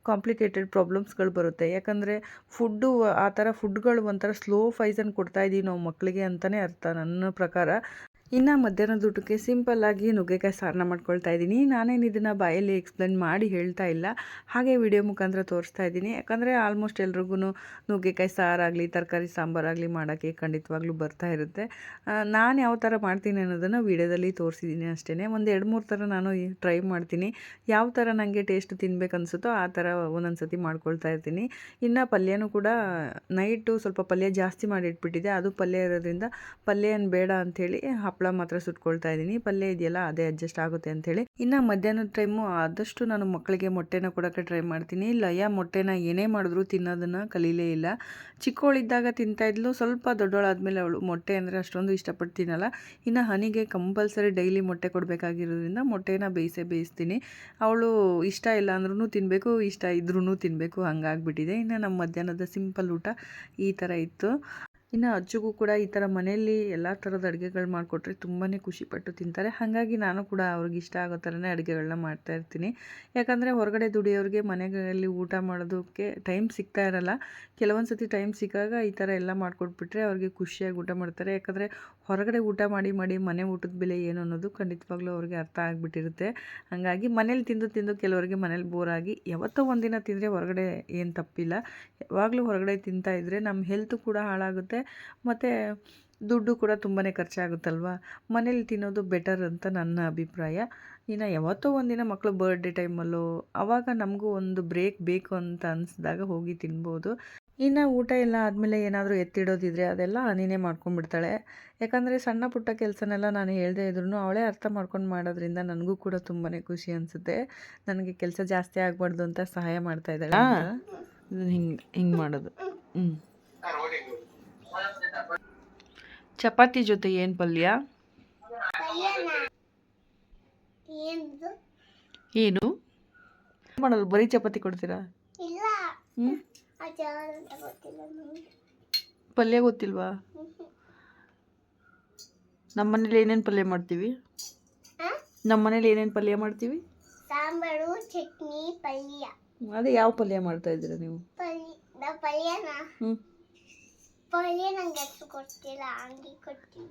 ಕಾಂಪ್ಲಿಕೇಟೆಡ್ ಪ್ರಾಬ್ಲಮ್ಸ್ಗಳು ಬರುತ್ತೆ. ಯಾಕಂದರೆ ಫುಡ್ಡು ಆ ಥರ ಫುಡ್ಗಳು ಒಂಥರ ಸ್ಲೋ ಪಾಯ್ಸನ್ ಕೊಡ್ತಾಯಿದ್ದೀವಿ ನಾವು ಮಕ್ಕಳಿಗೆ ಅಂತಲೇ ಅರ್ಥ ನನ್ನ ಪ್ರಕಾರ. ಇನ್ನು ಮಧ್ಯಾಹ್ನದ ಊಟಕ್ಕೆ ಸಿಂಪಲ್ಲಾಗಿ ನುಗ್ಗೆಕಾಯಿ ಸಾರನ್ನ ಮಾಡ್ಕೊಳ್ತಾ ಇದ್ದೀನಿ. ನಾನೇನು ಇದನ್ನು ಬಾಯಲ್ಲಿ ಎಕ್ಸ್ಪ್ಲೇನ್ ಮಾಡಿ ಹೇಳ್ತಾ ಇಲ್ಲ, ಹಾಗೆ ವಿಡಿಯೋ ಮುಖಾಂತರ ತೋರಿಸ್ತಾ ಇದ್ದೀನಿ. ಯಾಕಂದರೆ ಆಲ್ಮೋಸ್ಟ್ ಎಲ್ರಿಗೂ ನುಗ್ಗೆಕಾಯಿ ಸಾರಾಗಲಿ ತರಕಾರಿ ಸಾಂಬಾರಾಗಲಿ ಮಾಡೋಕ್ಕೆ ಖಂಡಿತವಾಗ್ಲೂ ಬರ್ತಾ ಇರುತ್ತೆ. ನಾನು ಯಾವ ಥರ ಮಾಡ್ತೀನಿ ಅನ್ನೋದನ್ನು ವೀಡಿಯೋದಲ್ಲಿ ತೋರಿಸಿದ್ದೀನಿ ಅಷ್ಟೇ. ಒಂದು 2-3 ಥರ ನಾನು ಟ್ರೈ ಮಾಡ್ತೀನಿ. ಯಾವ ಥರ ನನಗೆ ಟೇಸ್ಟ್ ತಿನ್ಬೇಕು ಅನಿಸುತ್ತೋ ಆ ಥರ ಒಂದೊಂದು ಸತಿ ಮಾಡ್ಕೊಳ್ತಾ ಇರ್ತೀನಿ. ಇನ್ನು ಪಲ್ಯನೂ ಕೂಡ ನೈಟು ಸ್ವಲ್ಪ ಪಲ್ಯ ಜಾಸ್ತಿ ಮಾಡಿ ಇಟ್ಬಿಟ್ಟಿದೆ. ಅದು ಪಲ್ಯ ಇರೋದ್ರಿಂದ ಪಲ್ಯ ಏನು ಬೇಡ ಅಂಥೇಳಿ ಹಪ್ಪಳ ಮಾತ್ರ ಸುಟ್ಕೊಳ್ತಾ ಇದ್ದೀನಿ. ಪಲ್ಯ ಇದೆಯಲ್ಲ ಅದೇ ಅಡ್ಜಸ್ಟ್ ಆಗುತ್ತೆ ಅಂಥೇಳಿ. ಇನ್ನು ಮಧ್ಯಾಹ್ನದ ಟೈಮು ಆದಷ್ಟು ನಾನು ಮಕ್ಕಳಿಗೆ ಮೊಟ್ಟೆನ ಕೊಡೋಕ್ಕೆ ಟ್ರೈ ಮಾಡ್ತೀನಿ. ಲಯ ಮೊಟ್ಟೆನ ಏನೇ ಮಾಡಿದ್ರು ತಿನ್ನೋದನ್ನು ಕಲೀಲೇ ಇಲ್ಲ. ಚಿಕ್ಕವಳಿದ್ದಾಗ ತಿಂತಾಯಿದ್ಲು, ಸ್ವಲ್ಪ ದೊಡ್ಡವಳಾದ್ಮೇಲೆ ಅವಳು ಮೊಟ್ಟೆ ಅಂದರೆ ಅಷ್ಟೊಂದು ಇಷ್ಟಪಟ್ಟು ತಿನ್ನಲ್ಲ. ಇನ್ನು ಹನಿಗೆ ಕಂಪಲ್ಸರಿ ಡೈಲಿ ಮೊಟ್ಟೆ ಕೊಡಬೇಕಾಗಿರೋದ್ರಿಂದ ಮೊಟ್ಟೆನ ಬೇಯಿಸ್ತೀನಿ. ಅವಳು ಇಷ್ಟ ಇಲ್ಲ ಅಂದ್ರೂ ತಿನ್ನಬೇಕು, ಇಷ್ಟ ಇದ್ರೂ ತಿನ್ನಬೇಕು, ಹಂಗಾಗ್ಬಿಟ್ಟಿದೆ. ಇನ್ನು ನಮ್ಮ ಮಧ್ಯಾಹ್ನದ ಸಿಂಪಲ್ ಊಟ ಈ ಥರ ಇತ್ತು. ಇನ್ನು ಅಜ್ಜಿಗೂ ಕೂಡ ಈ ಥರ ಮನೆಯಲ್ಲಿ ಎಲ್ಲ ಥರದ ಅಡುಗೆಗಳು ಮಾಡಿಕೊಟ್ರೆ ತುಂಬಾ ಖುಷಿಪಟ್ಟು ತಿಂತಾರೆ. ಹಾಗಾಗಿ ನಾನು ಕೂಡ ಅವ್ರಿಗೆ ಇಷ್ಟ ಆಗೋ ಥರನೇ ಅಡುಗೆಗಳನ್ನ ಮಾಡ್ತಾಯಿರ್ತೀನಿ. ಯಾಕಂದರೆ ಹೊರಗಡೆ ದುಡಿಯೋರಿಗೆ ಮನೆಗಳಲ್ಲಿ ಊಟ ಮಾಡೋದಕ್ಕೆ ಟೈಮ್ ಸಿಗ್ತಾ ಇರಲ್ಲ. ಕೆಲವೊಂದು ಸತಿ ಟೈಮ್ ಸಿಕ್ಕಾಗ ಈ ಥರ ಎಲ್ಲ ಮಾಡಿಕೊಟ್ಬಿಟ್ರೆ ಅವ್ರಿಗೆ ಖುಷಿಯಾಗಿ ಊಟ ಮಾಡ್ತಾರೆ. ಯಾಕಂದರೆ ಹೊರಗಡೆ ಊಟ ಮಾಡಿ ಮನೆ ಊಟದ ಬೆಲೆ ಏನು ಅನ್ನೋದು ಖಂಡಿತವಾಗ್ಲೂ ಅವ್ರಿಗೆ ಅರ್ಥ ಆಗಿಬಿಟ್ಟಿರುತ್ತೆ. ಹಾಗಾಗಿ ಮನೇಲಿ ತಿಂದು ಕೆಲವರಿಗೆ ಮನೇಲಿ ಬೋರಾಗಿ ಯಾವತ್ತೋ ಒಂದಿನ ತಿಂದರೆ ಹೊರಗಡೆ ಏನು ತಪ್ಪಿಲ್ಲ. ಯಾವಾಗಲೂ ಹೊರಗಡೆ ತಿಂತಾಯಿದ್ರೆ ನಮ್ಮ ಹೆಲ್ತು ಕೂಡ ಹಾಳಾಗುತ್ತೆ, ಮತ್ತು ದುಡ್ಡು ಕೂಡ ತುಂಬಾ ಖರ್ಚಾಗುತ್ತಲ್ವ. ಮನೇಲಿ ತಿನ್ನೋದು ಬೆಟರ್ ಅಂತ ನನ್ನ ಅಭಿಪ್ರಾಯ. ಇನ್ನು ಯಾವತ್ತೋ ಒಂದಿನ ಮಕ್ಕಳು ಬರ್ಡೇ ಟೈಮಲ್ಲೋ ಆವಾಗ ನಮಗೂ ಒಂದು ಬ್ರೇಕ್ ಬೇಕು ಅಂತ ಅನಿಸಿದಾಗ ಹೋಗಿ ತಿನ್ಬೋದು. ಇನ್ನು ಊಟ ಎಲ್ಲ ಆದಮೇಲೆ ಏನಾದರೂ ಎತ್ತಿಡೋದಿದ್ರೆ ಅದೆಲ್ಲ ಹನಿನೇ ಮಾಡ್ಕೊಂಡ್ಬಿಡ್ತಾಳೆ. ಯಾಕಂದರೆ ಸಣ್ಣ ಪುಟ್ಟ ಕೆಲಸನೆಲ್ಲ ನಾನು ಹೇಳ್ದೇ ಇದ್ರೂ ಅವಳೇ ಅರ್ಥ ಮಾಡ್ಕೊಂಡು ಮಾಡೋದ್ರಿಂದ ನನಗೂ ಕೂಡ ತುಂಬಾ ಖುಷಿ ಅನಿಸುತ್ತೆ. ನನಗೆ ಕೆಲಸ ಜಾಸ್ತಿ ಆಗಬಾರ್ದು ಅಂತ ಸಹಾಯ ಮಾಡ್ತಾ ಇದ್ದಾಳೆ. ಹಿಂಗೆ ಮಾಡೋದು. ಚಪಾತಿ ಜೊತೆ ಏನು ಪಲ್ಯ? ಏನು ಮಾಡೋದು? ಬರೀ ಚಪಾತಿ ಕೊಡ್ತೀರಾ? ಪಲ್ಯ ಗೊತ್ತಿಲ್ವಾ? ನಮ್ಮ ಮನೇಲಿ ಏನೇನು ಪಲ್ಯ ಮಾಡ್ತೀವಿ? ಸಾಂಬಾರು, ಚಟ್ನಿ, ಪಲ್ಯ. ಅದೇ ಯಾವ ಪಲ್ಯ ಮಾಡ್ತಾ ಇದ್ದೀರಾ ನೀವು? ಪಲ್ಯ ನಂಗೆ ಅಷ್ಟು ಕೊಡ್ತಿಲ್ಲ, ಅಂಗಡಿ ಕೊಡ್ತೀನಿ.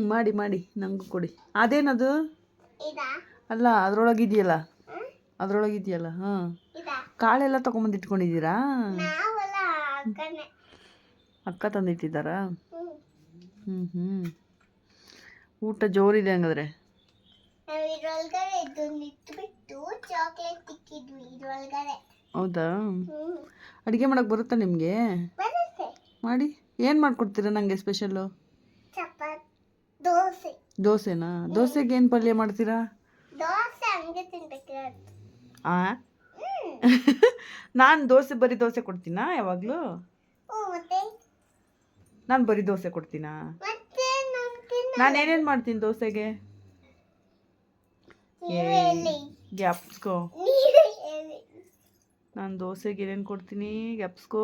ಮಾಡಿ ನಂಗೂ ಕೊಡಿ. ಅದೇನದು? ಅಲ್ಲ, ಅದರೊಳಗಿದೆಯಲ್ಲ. ಹಾಂ, ಕಾಳೆಲ್ಲ ತೊಗೊಂಬಂದು ಇಟ್ಕೊಂಡಿದ್ದೀರಾ? ಅಕ್ಕ ತಂದಿಟ್ಟಿದ್ದಾರಾ? ಊಟ ಜೋರಿದೆ ಹಂಗಾದ್ರೆ. ಹೌದಾ? ಅಡುಗೆ ಮಾಡೋಕ್ಕೆ ಬರುತ್ತಾ ನಿಮಗೆ? ಮಾಡಿ. ಏನು ಮಾಡಿಕೊಡ್ತೀರಾ ನನಗೆ ಸ್ಪೆಷಲ್ಲು? ದೋಸೆನಾ? ದೋಸೆಗೆ ಏನು ಪಲ್ಯ ಮಾಡ್ತೀರಾ? ನಾನು ಬರೀ ದೋಸೆ ಕೊಡ್ತೀನಾ ಯಾವಾಗಲೂ? ನಾನು ಬರೀ ದೋಸೆ ಕೊಡ್ತೀನಾ? ನಾನು ಏನೇನು ಮಾಡ್ತೀನಿ ದೋಸೆಗೆ? ಗ್ಯಾಪ್ಸ್ಕೋ. ನಾನು ದೋಸೆಗೆ ಏನೇನು ಕೊಡ್ತೀನಿ ಗ್ಯಾಪ್ಸ್ಕೋ.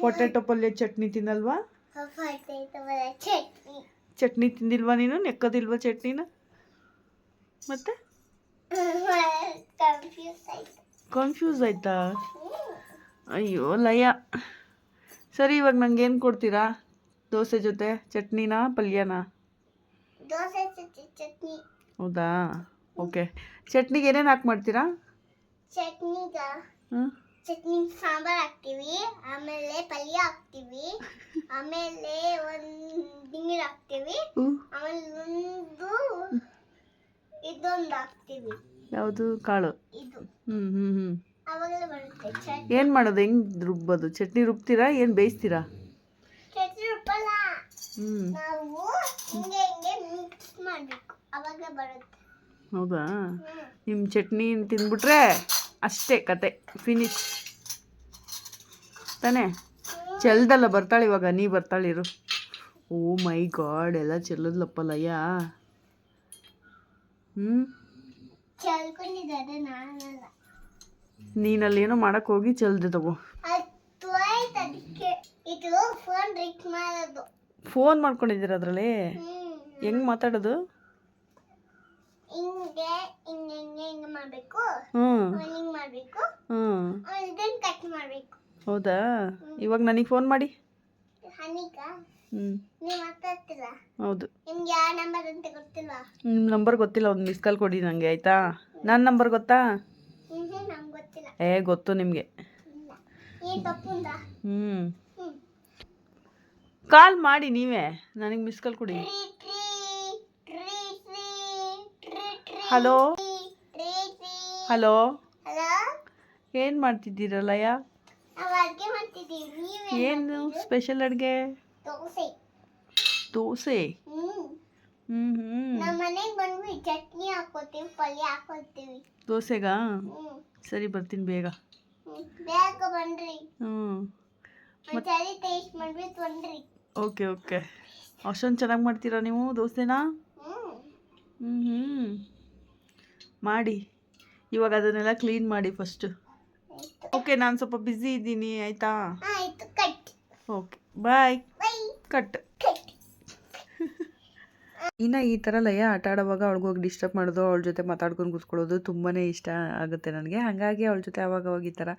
ಪೊಟ್ಯಾಟೊ ಪಲ್ಯ ಚಟ್ನಿ ತಿನ್ನಲ್ವಾ? ಚಟ್ನಿ ತಿಂದಿಲ್ವಾ ನೀನು? ನೆಕ್ಕದಿಲ್ವಾ ಚಟ್ನಿನ? ಮತ್ತೆ ಕನ್ಫ್ಯೂಸ್ ಆಯ್ತಾ? ಅಯ್ಯೋ ಲಯ. ಸರಿ, ಇವಾಗ ನಂಗೆ ಏನು ಕೊಡ್ತೀರಾ? ದೋಸೆ ಜೊತೆ ಚಟ್ನಿನಾ ಪಲ್ಯನಾ? ದೋಸೆ ಚಟ್ನಿ. ಹೌದಾ, ಓಕೆ. ಚಟ್ನಿಗೆ ಏನೇನು ಹಾಕಿ ಮಾಡ್ತೀರಾ? ಚಟ್ನಿಗ ಹ್ಞೂ ಚಟ್ನಿ ಸಾಂಬಾರ್ ಹಾಕ್ತೀವಿ, ಆಮೇಲೆ ಪಲ್ಯ ಹಾಕ್ತೀವಿ, ಆಮೇಲೆ ಒಂದು ನೀರು ಹಾಕ್ತೀವಿ, ಆಮೇಲೆ ಇದೊಂದು ಹಾಕ್ತೀವಿ. ಯಾವುದು ಕಾಳು? ಇದು ಹ್ಞೂ ಅವಾಗಲೇ ಬರುತ್ತೆ ಚಟ್ನಿ. ಏನು ಮಾಡೋದು? ಹೆಂಗೆ ರುಬ್ಬೋದು? ಚಟ್ನಿ ರುಬ್ತೀರಾ ಏನು ಬೇಯಿಸ್ತೀರಾ? ಚಟ್ನಿ ರುಬ್ಬಲ್ಲ, ನಾವು ಹಿಂಗೆ ಮಿಕ್ಸ್ ಮಾಡಬೇಕು, ಅವಾಗ ಬರುತ್ತೆ. ಹೌದಾ, ನಿಮ್ಮ ಚಟ್ನಿ ತಿಂದ್ಬಿಟ್ರೆ ಅಷ್ಟೇ ಕತೆ, ಫಿನಿಶ್ ತಾನೇ? ಚೆಲ್ದಲ್ಲ ಬರ್ತಾಳೆ ಇವಾಗ, ನೀ ಬರ್ತಾಳಿರು. ಓ ಮೈ ಗಾಡ್, ಎಲ್ಲ ಚೆಲ್ಲದ್ಲಪ್ಪ ಲಯ. ಚೆಲ್ಕೊಂಡಿದ್ದಾರೆ, ನಾನಲ್ಲ. ನೀನಲ್ಲೇನೋ ಮಾಡಕ್ಕೆ ಹೋಗಿ ಚೆಲ್ದೆ ತಗೋ. ಇದು ಫೋನ್ ರಿಕ್ ಮಾಡೋದು. ಫೋನ್ ಮಾಡ್ಕೊಂಡಿದ್ದೀರ ಅದರಲ್ಲಿ? ಹೆಂಗೆ ಮಾತಾಡೋದು? ಹಿಂಗೆ ಹಿಂಗೆ ಹಿಂಗೆ ಹಿಂಗೆ ಮಾಡಬೇಕು, ಹಿಂಗೆ ಮಾಡಬೇಕು, ಇದನ್ನು ಕಟ್ ಮಾಡಬೇಕು. ಹೌದಾ, ಇವಾಗ ನನಗೆ ಫೋನ್ ಮಾಡಿ. ಹನಿಕ ನೀವು ಮಾತಾಡ್ತಿಲ್ಲ? ಹೌದು. ನಿಮ್ಗೆ ಯಾವ ನಂಬರ್ ಅಂತ ಗೊತ್ತಿಲ್ವಾ? ನಿಮ್ಮ ನಂಬರ್ ಗೊತ್ತಿಲ್ಲ, ಒಂದು ಮಿಸ್ ಕಾಲ್ ಕೊಡಿ ನನಗೆ, ಆಯಿತಾ? ನನ್ನ ನಂಬರ್ ಗೊತ್ತಾ? ನಮ್ಗೆ ಗೊತ್ತಿಲ್ಲ. ಗೊತ್ತು ನಿಮಗೆ. ಏನು ತಪ್ಪುಂದ? ಕಾಲ್ ಮಾಡಿ ನೀವೇ, ನನಗೆ ಮಿಸ್ ಕಾಲ್ ಕೊಡಿ. ಹಲೋ ಹಲೋ, ಏನು ಮಾಡ್ತಿದ್ದೀರಲ್ಲಯ್ಯ? ನಾವು ಅಡುಗೆ ಮಾಡ್ತಿದ್ದೀವಿ. ಏನು ಸ್ಪೆಷಲ್ ಅಡುಗೆ? ದೋಸೆ. ದೋಸೆ? ನಮ್ಮ ಮನೆಗೆ ಬಂದ್ವಿ, ಚಟ್ನಿ ಹಾಕೋತೀವಿ, ಪಲ್ಯ ಹಾಕೋತೀವಿ. ದೋಸೆಗಾ? ಸರಿ, ಬರ್ತೀನಿ ಬೇಗ. ಬೇಗ ಬನ್ರಿ. ಒಂದ್ಸರಿ ಟೇಸ್ಟ್ ಮಾಡ್ಬಿಟ್ಟು ಬನ್ರಿ. Okay okay. ಅಷ್ಟೊಂದು ಚೆನ್ನಾಗಿ ಮಾಡ್ತೀರಾ ನೀವು ದೋಸೆನಾ? ಮಾಡಿ. ಇವಾಗ ಅದನ್ನೆಲ್ಲ ಕ್ಲೀನ್ ಮಾಡಿ ಫಸ್ಟು. ಓಕೆ, ನಾನು ಸ್ವಲ್ಪ ಬ್ಯುಸಿ ಇದ್ದೀನಿ, ಆಯಿತಾ? ಆಯಿತು, ಕಟ್. ಓಕೆ, ಬಾಯ್. ಬಾಯ್. ಕಟ್. ಇನ್ನು ಈ ಥರ ಲಯ ಆಟ ಆಡೋವಾಗ ಅವಳಿಗೋಗಿ ಡಿಸ್ಟರ್ಬ್ ಮಾಡೋದು, ಅವಳ ಜೊತೆ ಮಾತಾಡ್ಕೊಂಡು ಕೂತ್ಕೊಳ್ಳೋದು ತುಂಬಾ ಇಷ್ಟ ಆಗುತ್ತೆ ನನಗೆ. ಹಾಗಾಗಿ ಅವಳ ಜೊತೆ ಅವಾಗವಾಗ ಈ ಥರ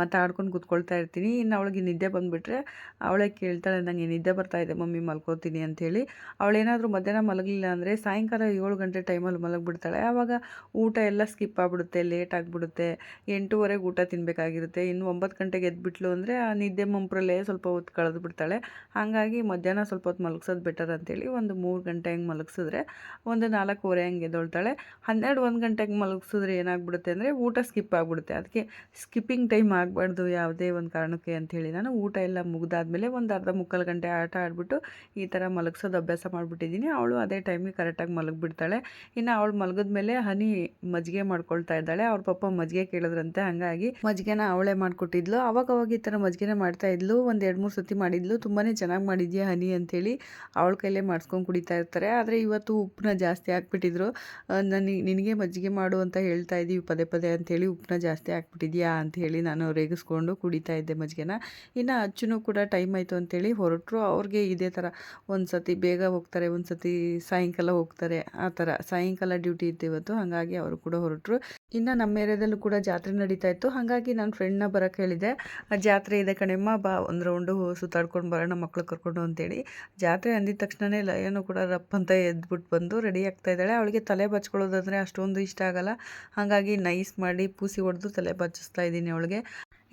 ಮಾತಾಡ್ಕೊಂಡು ಕೂತ್ಕೊಳ್ತಾ ಇರ್ತೀನಿ. ಇನ್ನು ಅವಳಿಗೆ ನಿದ್ದೆ ಬಂದುಬಿಟ್ರೆ ಅವಳೇ ಕೇಳ್ತಾಳೆ, ನನಗೆ ನಿದ್ದೆ ಬರ್ತಾಯಿದೆ ಮಮ್ಮಿ, ಮಲ್ಕೋತೀನಿ ಅಂಥೇಳಿ. ಅವಳೇನಾದರೂ ಮಧ್ಯಾಹ್ನ ಮಲಗಲಿಲ್ಲ ಅಂದರೆ ಸಾಯಂಕಾಲ 7 ಗಂಟೆ ಟೈಮಲ್ಲಿ ಮಲಗಿಬಿಡ್ತಾಳೆ. ಆವಾಗ ಊಟ ಎಲ್ಲ ಸ್ಕಿಪ್ ಆಗಿಬಿಡುತ್ತೆ, ಲೇಟ್ ಆಗಿಬಿಡುತ್ತೆ. 8:30ಗೆ ಊಟ ತಿನ್ನಬೇಕಾಗಿರುತ್ತೆ. ಇನ್ನು 9 ಗಂಟೆಗೆ ಎದ್ಬಿಟ್ಲು ಅಂದರೆ ಆ ನಿದ್ದೆ ಮಂಪ್ರಲ್ಲೇ ಸ್ವಲ್ಪ ಹೊತ್ತು ಕಳೆದು ಬಿಡ್ತಾಳೆ. ಹಾಗಾಗಿ ಮಧ್ಯಾಹ್ನ ಸ್ವಲ್ಪ ಹೊತ್ತು ಮಲಗಿಸೋದು ಬೆಟರ್ ಅಂತೇಳಿ ಒಂದು 3 ಗಂಟೆ ಹಂಗೆ ಮಲಗಿಸಿದ್ರೆ ಒಂದು 4:15 ಹಂಗೆ ಎದ್ದೊಳ್ತಾಳೆ. 12-1 ಗಂಟೆಗೆ ಮಲಗಿಸಿದ್ರೆ ಏನಾಗ್ಬಿಡುತ್ತೆ ಅಂದರೆ ಊಟ ಸ್ಕಿಪ್ ಆಗಿಬಿಡುತ್ತೆ. ಅದಕ್ಕೆ ಸ್ಕಿಪ್ಪಿಂಗ್ ಟೈಮ್ ಆಗಬಾರ್ದು ಯಾವುದೇ ಒಂದು ಕಾರಣಕ್ಕೆ ಅಂಥೇಳಿ ನಾನು ಊಟ ಎಲ್ಲ ಮುಗಿದಾದ್ಮೇಲೆ ಒಂದು ಅರ್ಧ ಮುಕ್ಕಾಲು ಗಂಟೆ ಆಟ ಆಡಿಬಿಟ್ಟು ಈ ಥರ ಮಲಗಿಸೋದು ಅಭ್ಯಾಸ ಮಾಡಿಬಿಟ್ಟಿದ್ದೀನಿ. ಅವಳು ಅದೇ ಟೈಮಿಗೆ ಕರೆಕ್ಟಾಗಿ ಮಲಗಿಬಿಡ್ತಾಳೆ. ಇನ್ನು ಅವಳು ಮಲಗಿದ್ಮೇಲೆ ಹನಿ ಮಜ್ಜಿಗೆ ಮಾಡ್ಕೊಳ್ತಾ ಇದ್ದಾಳೆ. ಅವ್ರ ಪಪ್ಪ ಮಜ್ಜಿಗೆ ಕೇಳಿದ್ರಂತೆ, ಹಾಗಾಗಿ ಮಜ್ಜಿಗೆನ ಅವಳೇ ಮಾಡಿಕೊಟ್ಟಿದ್ಲು. ಅವಾಗ ಈ ಥರ ಮಜ್ಜಿಗೆನ ಮಾಡ್ತಾಯಿದ್ಲು. ಒಂದು 2-3 ಸತಿ ಮಾಡಿದ್ಲು. ತುಂಬಾ ಚೆನ್ನಾಗಿ ಮಾಡಿದ್ಯಾ ಹನಿ ಅಂಥೇಳಿ ಅವಳ ಕೈಲೇ ಮಾಡಿಸ್ಕೊಂಡು ಕುಡಿತಾ ಇರ್ತಾರೆ. ಆದರೆ ಇವತ್ತು ಉಪ್ಪನ್ನ ಜಾಸ್ತಿ ಹಾಕ್ಬಿಟ್ಟಿದ್ರು. ನಿನಗೆ ಮಜ್ಜಿಗೆ ಮಾಡು ಅಂತ ಹೇಳ್ತಾ ಇದ್ದೀವಿ ಪದೇ ಪದೇ ಅಂಥೇಳಿ ಉಪ್ಪನ್ನ ಜಾಸ್ತಿ ಹಾಕ್ಬಿಟ್ಟಿದ್ಯಾ ಅಂಥೇಳಿ ನಾನು ರೇಗಿಸ್ಕೊಂಡು ಕುಡಿತಾ ಇದ್ದೆ ಮಜ್ಜಿಗೆನ. ಇನ್ನು ಅಚ್ಚುನೂ ಕೂಡ ಟೈಮ್ ಆಯಿತು ಅಂಥೇಳಿ ಹೊರಟರು. ಅವ್ರಿಗೆ ಇದೇ ಥರ ಒಂದು ಸತಿ ಬೇಗ ಹೋಗ್ತಾರೆ, ಒಂದು ಸತಿ ಸಾಯಂಕಾಲ ಹೋಗ್ತಾರೆ. ಆ ಥರ ಸಾಯಂಕಾಲ ಡ್ಯೂಟಿ ಇತ್ತು ಇವತ್ತು, ಹಾಗಾಗಿ ಅವರು ಕೂಡ ಹೊರಟರು. ಇನ್ನು ನಮ್ಮ ಏರಿಯಾದಲ್ಲೂ ಕೂಡ ಜಾತ್ರೆ ನಡೀತಾ ಇತ್ತು. ಹಾಗಾಗಿ ನಾನು ಫ್ರೆಂಡ್ನ ಬರೋಕ್ಕೆ ಹೇಳಿದೆ, ಜಾತ್ರೆ ಇದೆ ಕಣೆಮ್ಮ, ಬಾ ಒಂದು ರೌಂಡು ಸುತ್ತಾಡ್ಕೊಂಡು ಬರೋಣ ಮಕ್ಕಳು ಕರ್ಕೊಂಡು ಅಂತೇಳಿ. ಜಾತ್ರೆ ಅಂದಿದ ತಕ್ಷಣವೇ ಲಯನೂ ಕೂಡ ರಪ್ ಅಂತ ಎದ್ಬಿಟ್ಟು ಬಂದು ರೆಡಿ ಆಗ್ತಾ ಇದ್ದಾಳೆ. ಅವಳಿಗೆ ತಲೆ ಬಚ್ಕೊಳ್ಳೋದಂದರೆ ಅಷ್ಟೊಂದು ಇಷ್ಟ ಆಗಲ್ಲ. ಹಾಗಾಗಿ ನೈಸ್ ಮಾಡಿ ಪೂಸಿ ಹೊಡೆದು ತಲೆ ಬಚ್ಚಿಸ್ತಾ ಇದ್ದೀನಿ ಅವಳಿಗೆ.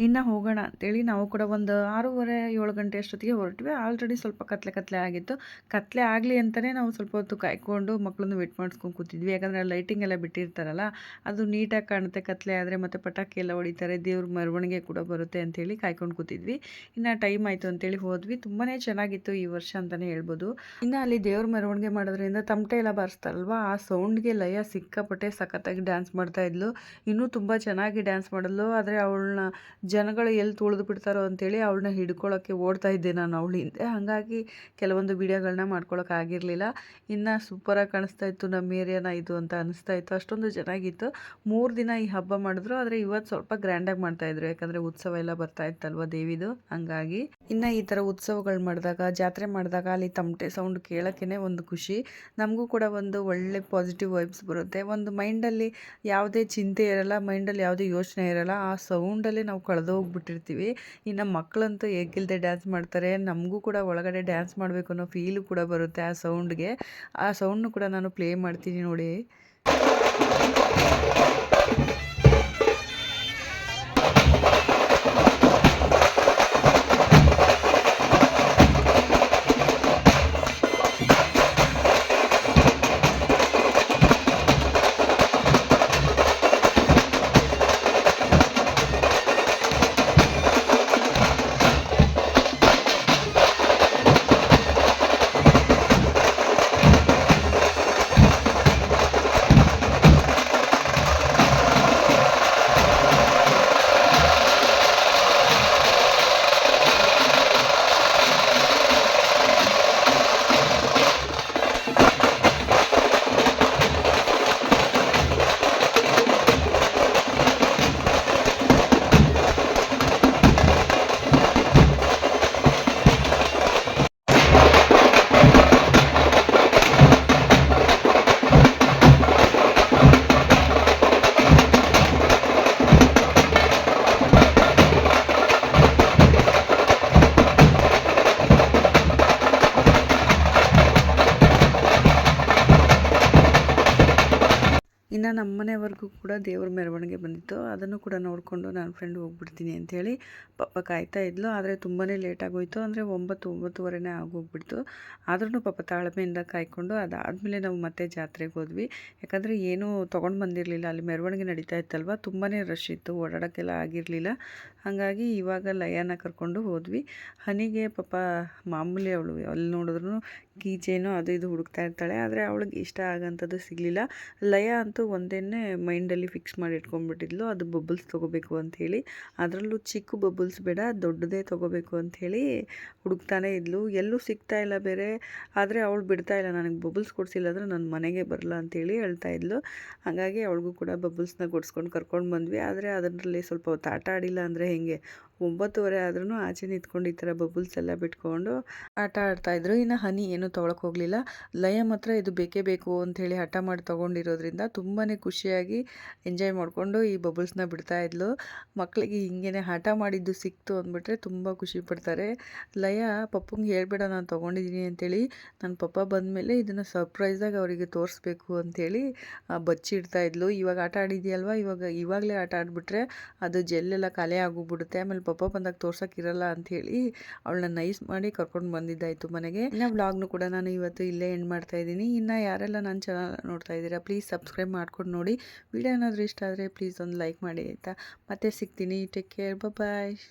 ಇನ್ನು ಹೋಗೋಣ ಅಂತೇಳಿ ನಾವು ಕೂಡ ಒಂದು 6:30-7 ಗಂಟೆ ಅಷ್ಟೊತ್ತಿಗೆ ಹೊರಟ್ವಿ. ಆಲ್ರೆಡಿ ಸ್ವಲ್ಪ ಕತ್ಲೆ ಆಗಿತ್ತು. ಕತ್ಲೆ ಆಗಲಿ ಅಂತಲೇ ನಾವು ಸ್ವಲ್ಪ ಹೊತ್ತು ಕಾಯ್ಕೊಂಡು ಮಕ್ಕಳನ್ನು ವೇಟ್ ಮಾಡಿಸ್ಕೊಂಡು ಕೂತಿದ್ವಿ. ಯಾಕಂದರೆ ಲೈಟಿಂಗ್ ಎಲ್ಲ ಬಿಟ್ಟಿರ್ತಾರಲ್ಲ, ಅದು ನೀಟಾಗಿ ಕಾಣುತ್ತೆ. ಕತ್ಲೆ ಆದರೆ ಮತ್ತು ಪಟಾಕಿ ಎಲ್ಲ ಹೊಡಿತಾರೆ, ದೇವ್ರ ಮೆರವಣಿಗೆ ಕೂಡ ಬರುತ್ತೆ ಅಂಥೇಳಿ ಕಾಯ್ಕೊಂಡು ಕೂತಿದ್ವಿ. ಇನ್ನು ಟೈಮ್ ಆಯಿತು ಅಂತೇಳಿ ಹೋದ್ವಿ. ತುಂಬಾ ಚೆನ್ನಾಗಿತ್ತು ಈ ವರ್ಷ ಅಂತಲೇ ಹೇಳ್ಬೋದು. ಇನ್ನು ಅಲ್ಲಿ ದೇವ್ರ ಮೆರವಣಿಗೆ ಮಾಡೋದ್ರಿಂದ ತಮಟೆ ಎಲ್ಲ ಬಾರಿಸ್ತಾರಲ್ವ, ಆ ಸೌಂಡ್ಗೆ ಲಯ ಸಿಕ್ಕಾಪಟ್ಟೆ ಸಖತ್ತಾಗಿ ಡ್ಯಾನ್ಸ್ ಮಾಡ್ತಾಯಿದ್ಲು. ಇನ್ನೂ ತುಂಬ ಚೆನ್ನಾಗಿ ಡ್ಯಾನ್ಸ್ ಮಾಡಲು. ಆದರೆ ಅವಳನ್ನ ಜನಗಳು ಎಲ್ಲಿ ತುಳಿದು ಬಿಡ್ತಾರೋ ಅಂಥೇಳಿ ಅವಳನ್ನ ಹಿಡ್ಕೊಳ್ಳೋಕ್ಕೆ ಓಡ್ತಾ ಇದ್ದೆ ನಾನು ಅವಳ ಹಿಂದೆ. ಹಾಗಾಗಿ ಕೆಲವೊಂದು ವೀಡಿಯೋಗಳನ್ನ ಮಾಡ್ಕೊಳ್ಳೋಕ್ಕಾಗಿರಲಿಲ್ಲ. ಇನ್ನು ಸೂಪರಾಗಿ ಕಾಣಿಸ್ತಾ ಇತ್ತು ನಮ್ಮ ಏರಿಯಾನ ಇದು ಅಂತ ಅನಿಸ್ತಾ ಇತ್ತು. ಅಷ್ಟೊಂದು ಚೆನ್ನಾಗಿತ್ತು. 3 ದಿನ ಈ ಹಬ್ಬ ಮಾಡಿದ್ರು. ಆದರೆ ಇವತ್ತು ಸ್ವಲ್ಪ ಗ್ರ್ಯಾಂಡಾಗಿ ಮಾಡ್ತಾಯಿದ್ರು, ಯಾಕಂದರೆ ಉತ್ಸವ ಎಲ್ಲ ಬರ್ತಾ ಇತ್ತಲ್ವ ದೇವಿದು, ಹಂಗಾಗಿ. ಇನ್ನು ಈ ಥರ ಉತ್ಸವಗಳು ಮಾಡಿದಾಗ, ಜಾತ್ರೆ ಮಾಡಿದಾಗ ಅಲ್ಲಿ ತಮಟೆ ಸೌಂಡ್ ಕೇಳೋಕ್ಕೇ ಒಂದು ಖುಷಿ. ನಮಗೂ ಕೂಡ ಒಂದು ಒಳ್ಳೆ ಪಾಸಿಟಿವ್ ವೈಬ್ಸ್ ಬರುತ್ತೆ. ಒಂದು ಮೈಂಡಲ್ಲಿ ಯಾವುದೇ ಚಿಂತೆ ಇರಲ್ಲ, ಮೈಂಡಲ್ಲಿ ಯಾವುದೇ ಯೋಚನೆ ಇರಲ್ಲ. ಆ ಸೌಂಡಲ್ಲೇ ನಾವು ಕಳೆದೋಗ್ಬಿಟ್ಟಿರ್ತೀವಿ. ಇನ್ನು ಮಕ್ಕಳಂತೂ ಎಗ್ಗಿಲ್ಲದೆ ಡ್ಯಾನ್ಸ್ ಮಾಡ್ತಾರೆ. ನಮಗೂ ಕೂಡ ಒಳಗಡೆ ಡ್ಯಾನ್ಸ್ ಮಾಡಬೇಕು ಅನ್ನೋ ಫೀಲು ಕೂಡ ಬರುತ್ತೆ ಆ ಸೌಂಡ್ಗೆ. ಆ ಸೌಂಡ್ನು ಕೂಡ ನಾನು ಪ್ಲೇ ಮಾಡ್ತೀನಿ ನೋಡಿ. ಇನ್ನು ನಮ್ಮ ಮನೆವರೆಗೂ ಕೂಡ ದೇವ್ರ ಮೆರವಣಿಗೆ ಬಂದಿತ್ತು. ಅದನ್ನು ಕೂಡ ನೋಡಿಕೊಂಡು ನನ್ನ ಫ್ರೆಂಡ್ ಹೋಗ್ಬಿಡ್ತೀನಿ ಅಂಥೇಳಿ ಪಾಪ ಕಾಯ್ತಾ ಇದ್ಲು. ಆದರೆ ತುಂಬಾ ಲೇಟ್ ಆಗೋಯಿತು. ಅಂದರೆ 9-9:30 ಆಗೋಗ್ಬಿಡ್ತು. ಆದ್ರೂ ಪಾಪ ತಾಳ್ಮೆಯಿಂದ ಕಾಯ್ಕೊಂಡು ಅದಾದಮೇಲೆ ನಾವು ಮತ್ತೆ ಜಾತ್ರೆಗೆ ಹೋದ್ವಿ. ಯಾಕಂದರೆ ಏನೂ ತೊಗೊಂಡು ಬಂದಿರಲಿಲ್ಲ. ಅಲ್ಲಿ ಮೆರವಣಿಗೆ ನಡೀತಾ ಇತ್ತಲ್ವ, ತುಂಬಾ ರಶ್ ಇತ್ತು, ಓಡಾಡೋಕ್ಕೆಲ್ಲ ಆಗಿರಲಿಲ್ಲ. ಹಾಗಾಗಿ ಇವಾಗ ಲಯನ ಕರ್ಕೊಂಡು ಹೋದ್ವಿ. ಹನಿಗೆ ಪಾಪ ಮಾಮೂಲಿ ಅವಳು ಅಲ್ಲಿ ನೋಡಿದ್ರು ಕೀ ಚೈನು ಅದು ಇದು ಹುಡುಕ್ತಾ ಇರ್ತಾಳೆ. ಆದರೆ ಅವಳಿಗೆ ಇಷ್ಟ ಆಗೋಂಥದ್ದು ಸಿಗಲಿಲ್ಲ. ಲಯ ಅಂತೂ ಒಂದೇನೆ ಮೈಂಡಲ್ಲಿ ಫಿಕ್ಸ್ ಮಾಡಿ ಇಟ್ಕೊಂಡ್ಬಿಟ್ಟಿದ್ಲು, ಅದು ಬಬಲ್ಸ್ ತೊಗೋಬೇಕು ಅಂಥೇಳಿ. ಅದರಲ್ಲೂ ಚಿಕ್ಕ ಬಬಲ್ಸ್ ಬೇಡ, ದೊಡ್ಡದೇ ತೊಗೋಬೇಕು ಅಂಥೇಳಿ ಹುಡುಕ್ತಾನೆ ಇದ್ಲು. ಎಲ್ಲೂ ಸಿಗ್ತಾ ಇಲ್ಲ ಬೇರೆ. ಆದರೆ ಅವಳು ಬಿಡ್ತಾ ಇಲ್ಲ, ನನಗೆ ಬಬಲ್ಸ್ ಕೊಡಿಸಿಲ್ಲ ಅಂದರೆ ನನ್ನ ಮನೆಗೆ ಬರಲ್ಲ ಅಂಥೇಳಿ ಹೇಳ್ತಾ ಇದ್ಲು. ಹಾಗಾಗಿ ಅವಳಿಗೂ ಕೂಡ ಬಬಲ್ಸ್ನ ಕೊಡಿಸ್ಕೊಂಡು ಕರ್ಕೊಂಡು ಬಂದ್ವಿ. ಆದರೆ ಅದರಲ್ಲಿ ಸ್ವಲ್ಪ ಹೊತ್ತು ಆಟ ಆಡಿಲ್ಲ ಅಂದರೆ ಹೇಗೆ, 9:30 ಆದ್ರೂ ಆಚೆ ನಿಂತ್ಕೊಂಡು ಈ ಥರ ಬಬಲ್ಸ್ ಎಲ್ಲ ಬಿಟ್ಕೊಂಡು ಆಟ ಆಡ್ತಾಯಿದ್ರು. ಇನ್ನು ಹನಿ ಏನೂ ತೊಗೊಳಕ್ಕೆ ಹೋಗಲಿಲ್ಲ. ಲಯ ಮಾತ್ರ ಇದು ಬೇಕೇ ಬೇಕು ಅಂಥೇಳಿ ಹಠ ಮಾಡಿ ತೊಗೊಂಡಿರೋದ್ರಿಂದ ತುಂಬಾ ಖುಷಿಯಾಗಿ ಎಂಜಾಯ್ ಮಾಡಿಕೊಂಡು ಈ ಬಬಲ್ಸ್ನ ಬಿಡ್ತಾ ಇದ್ಲು. ಮಕ್ಕಳಿಗೆ ಹಿಂಗೇ ಹಠ ಮಾಡಿದ್ದು ಸಿಕ್ತು ಅಂದ್ಬಿಟ್ರೆ ತುಂಬ ಖುಷಿ ಪಡ್ತಾರೆ. ಲಯ ಪಪ್ಪಂಗೆ ಹೇಳ್ಬೇಡ ನಾನು ತೊಗೊಂಡಿದ್ದೀನಿ ಅಂಥೇಳಿ, ನನ್ನ ಪಪ್ಪ ಬಂದಮೇಲೆ ಇದನ್ನು ಸರ್ಪ್ರೈಸಾಗಿ ಅವರಿಗೆ ತೋರಿಸ್ಬೇಕು ಅಂಥೇಳಿ ಬಚ್ಚಿಡ್ತಾ ಇದ್ಲು. ಇವಾಗ ಆಟ ಆಡಿದೆಯಲ್ವ, ಇವಾಗಲೇ ಆಟ ಆಡಿಬಿಟ್ರೆ ಅದು ಜೆಲ್ಲೆಲ್ಲ ಖಾಲಿ ಆಗೋಗ್ಬಿಡುತ್ತೆ, ಆಮೇಲೆ ಪಪ್ಪ ಬಂದಾಗ ತೋರ್ಸೋಕ್ಕಿರಲ್ಲ ಅಂಥೇಳಿ ಅವಳನ್ನ ನೈಸ್ ಮಾಡಿ ಕರ್ಕೊಂಡು ಬಂದಿದ್ದಾಯಿತು ಮನೆಗೆ. ಇನ್ನು ವ್ಲಾಗ್ನು ಕೂಡ ನಾನು ಇವತ್ತು ಇಲ್ಲೇ ಎಂಡ್ ಮಾಡ್ತಾ ಇದ್ದೀನಿ. ಇನ್ನು ಯಾರೆಲ್ಲ ನನ್ನ ಚಾನಲ್ ನೋಡ್ತಾ ಇದ್ದೀರಾ ಪ್ಲೀಸ್ ಸಬ್ಸ್ಕ್ರೈಬ್ ಮಾಡ್ಕೊಂಡು ನೋಡಿ. ವಿಡಿಯೋ ಏನಾದರೂ ಇಷ್ಟ ಆದರೆ ಪ್ಲೀಸ್ ಒಂದು ಲೈಕ್ ಮಾಡಿ ಆಯಿತಾ. ಮತ್ತೆ ಸಿಗ್ತೀನಿ. ಟೇಕ್ ಕೇರ್, ಬಾಯ್.